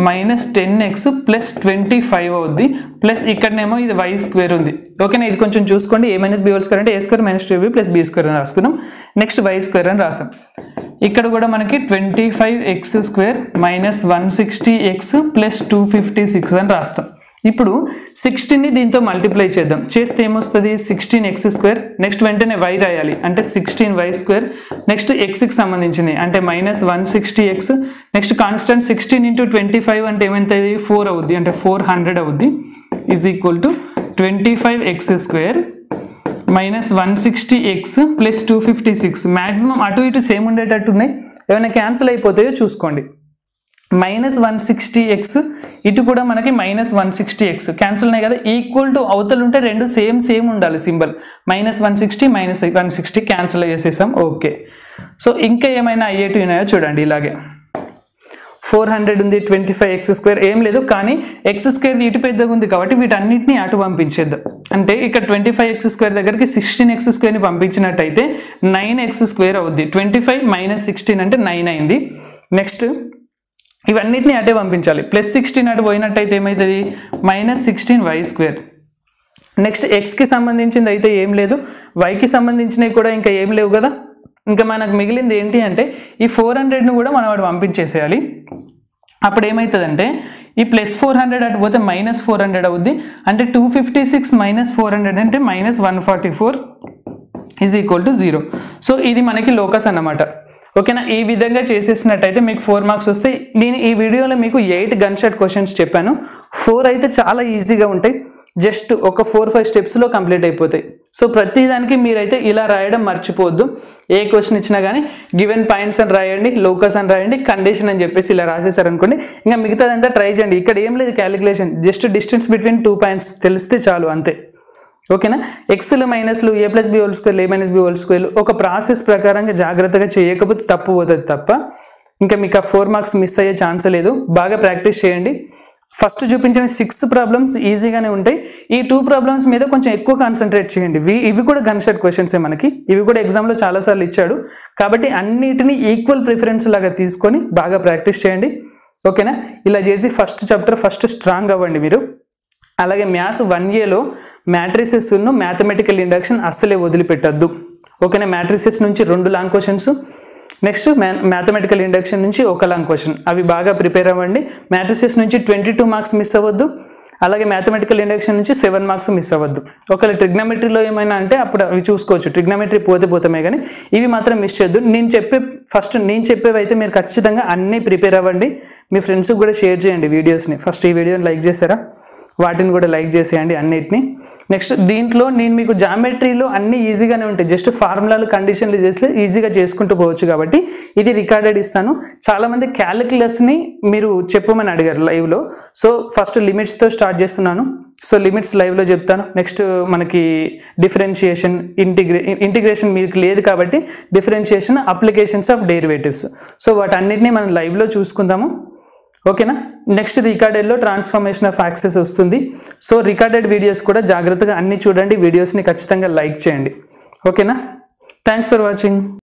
A: -10x + 25 అవుద్ది. ప్లస్ ఇక్కడనేమో ఇది y² ఉంది. ఓకేనా. ఇది కొంచెం చూసుకోండి. a - b² అంటే a² - 2ab + b² అని రాసుకున్నాం. నెక్స్ట్ y² అని రాసాం. ఇక్కడ కూడా మనకి 25x² -160x + 256 అని రాస్తాం. ఇప్పుడు 16ని దీంతో మల్టిప్లై చేద్దాం. చేస్తే ఏమొస్తుంది 16x². నెక్స్ట్ వెంటనే y రాయాలి అంటే 16y². నెక్స్ట్ xకి సంబంధించింది అంటే -160x. నెక్స్ట్ కాన్స్టెంట్ 16 × 25 అంటే ఏమవుతుంది 4 అవుద్ది అంటే 400 అవుద్ది. = 25x² -160x + 256. మ్యాక్సిమం అటు ఇటు సేమ్ ఉండేటట్టు ఉన్నాయి. ఏమైనా క్యాన్సిల్ అయిపోతాయో చూసుకోండి. -160x ఇటు కూడా మనకి -160x క్యాన్సిల్ ఉన్నాయి కదా. ఈక్వల్ టు అవతలు ఉంటే రెండు సేమ్ ఉండాలి సింబల్. -160 -160 క్యాన్సిల్ చేసేసాం. ఓకే. సో ఇంకా ఏమైనా అయ్యేటివి ఉన్నాయో చూడండి. ఇలాగే 400 ఉంది, 25x² ఏం లేదు. కానీ x² ఇటు పెద్దగా ఉంది కాబట్టి వీటన్నిటిని అటు పంపించేద్దాం. అంటే ఇక్కడ 25x² దగ్గరికి 16x²ని పంపించినట్టయితే 9x² అవుద్ది. 25 - 16 అంటే 9 అయింది. నెక్స్ట్ ఇవన్నిటిని అటే పంపించాలి. +16 అటు పోయినట్టయితే ఏమవుతుంది -16y². నెక్స్ట్ xకి సంబంధించింది అయితే ఏం లేదు, yకి సంబంధించినవి కూడా ఇంకా ఏం లేవు కదా. ఇంకా మనకు మిగిలింది ఏంటి అంటే ఈ 400ని కూడా మనం అటు పంపించేసేయాలి. అప్పుడు ఏమవుతుందంటే ఈ +400 అటు పోతే -400 అవుద్ది. అంటే 256 - 400 అంటే -144 = 0. సో ఇది మనకి లోకస్ అన్నమాట. ఓకేనా. ఈ విధంగా చేసేసినట్టయితే మీకు 4 మార్క్స్ వస్తాయి. నేను ఈ వీడియోలో మీకు 8 గన్ షాట్ క్వశ్చన్స్ చెప్పాను. 4 అయితే చాలా ఈజీగా ఉంటాయి. జస్ట్ ఒక 4-5 స్టెప్స్లో కంప్లీట్ అయిపోతాయి. సో ప్రతిదానికి మీరైతే ఇలా రాయడం మర్చిపోవద్దు. ఏ క్వశ్చన్ ఇచ్చినా కానీ గివెన్ పాయింట్స్ అని రాయండి, లోకస్ అని రాయండి, కండిషన్ అని చెప్పేసి ఇలా రాసేసారనుకోండి. ఇంకా మిగతాదంతా ట్రై చేయండి. ఇక్కడ ఏం లేదు calculation, just distance between 2 points తెలిస్తే చాలు అంతే. ఓకేనా. ఎక్స్లు మైనస్లు a + b² a - b² ఒక ప్రాసెస్ ప్రకారంగా జాగ్రత్తగా చేయకపోతే తప్పు పోతుంది తప్ప ఇంకా మీకు ఆ 4 మార్క్స్ మిస్ అయ్యే ఛాన్స్ లేదు. బాగా ప్రాక్టీస్ చేయండి. ఫస్ట్ చూపించిన 6 ప్రాబ్లమ్స్ ఈజీగానే ఉంటాయి. ఈ 2 ప్రాబ్లమ్స్ మీద కొంచెం ఎక్కువ కాన్సన్ట్రేట్ చేయండి. ఇవి కూడా గన్ షాట్ క్వశ్చన్సే మనకి. ఇవి కూడా ఎగ్జామ్లో చాలాసార్లు ఇచ్చాడు కాబట్టి అన్నిటిని ఈక్వల్ ప్రిఫరెన్స్ లాగా తీసుకొని బాగా ప్రాక్టీస్ చేయండి. ఓకేనా? ఇలా చేసి ఫస్ట్ చాప్టర్ ఫస్ట్ స్ట్రాంగ్ అవ్వండి మీరు. అలాగే మ్యాథ్స్ 1Aలో మ్యాట్రిసెస్ను మ్యాథమెటికల్ ఇండక్షన్ అస్సలే వదిలిపెట్టద్దు. ఓకేనా? మ్యాట్రిసెస్ నుంచి 2 long questions, next mathematical induction నుంచి 1 లాంగ్ క్వశ్చన్, అవి బాగా ప్రిపేర్ అవ్వండి. మ్యాట్రిసెస్ నుంచి 22 మార్క్స్ మిస్ అవ్వద్దు. అలాగే మ్యాథమెటికల్ ఇండక్షన్ నుంచి 7 మార్క్స్ మిస్ అవ్వద్దు. ఒకవేళ ట్రిగ్నమెట్రీలో ఏమైనా అంటే అప్పుడు అవి చూసుకోవచ్చు. ట్రిగ్నమెట్రీ పోతామే కానీ ఇవి మాత్రం మిస్ చేయొద్దు. నేను చెప్పేవి అయితే మీరు ఖచ్చితంగా అన్నీ ప్రిపేర్ అవ్వండి. మీ ఫ్రెండ్స్కి కూడా షేర్ చేయండి వీడియోస్ని. ఫస్ట్ ఈ వీడియోని లైక్ చేశారా? వాటిని కూడా లైక్ చేసేయండి అన్నిటిని. నెక్స్ట్ దీంట్లో నేను మీకు జామెట్రీలో అన్నీ ఈజీగానే ఉంటాయి. జస్ట్ ఫార్ములాలు కండిషన్లు చేస్తే ఈజీగా చేసుకుంటూ పోవచ్చు కాబట్టి ఇది రికార్డెడ్ ఇస్తాను. చాలామంది క్యాలిక్యులస్ని మీరు చెప్పమని అడిగారు లైవ్లో. సో ఫస్ట్ లిమిట్స్తో స్టార్ట్ చేస్తున్నాను. సో లిమిట్స్ లైవ్లో చెప్తాను. నెక్స్ట్ మనకి డిఫరెన్షియేషన్, ఇంటిగ్రేషన్ మీకు లేదు కాబట్టి differentiation, applications of derivatives. So వాటన్నిటిని మనం లైవ్లో చూసుకుందాము. ఓకేనా? నెక్స్ట్ రికార్డెడ్లో ట్రాన్స్ఫర్మేషన్ ఆఫ్ యాక్సెస్ వస్తుంది. సో రికార్డెడ్ వీడియోస్ కూడా జాగ్రత్తగా అన్ని చూడండి. వీడియోస్ని ఖచ్చితంగా లైక్ చేయండి. ఓకేనా? Thanks for watching.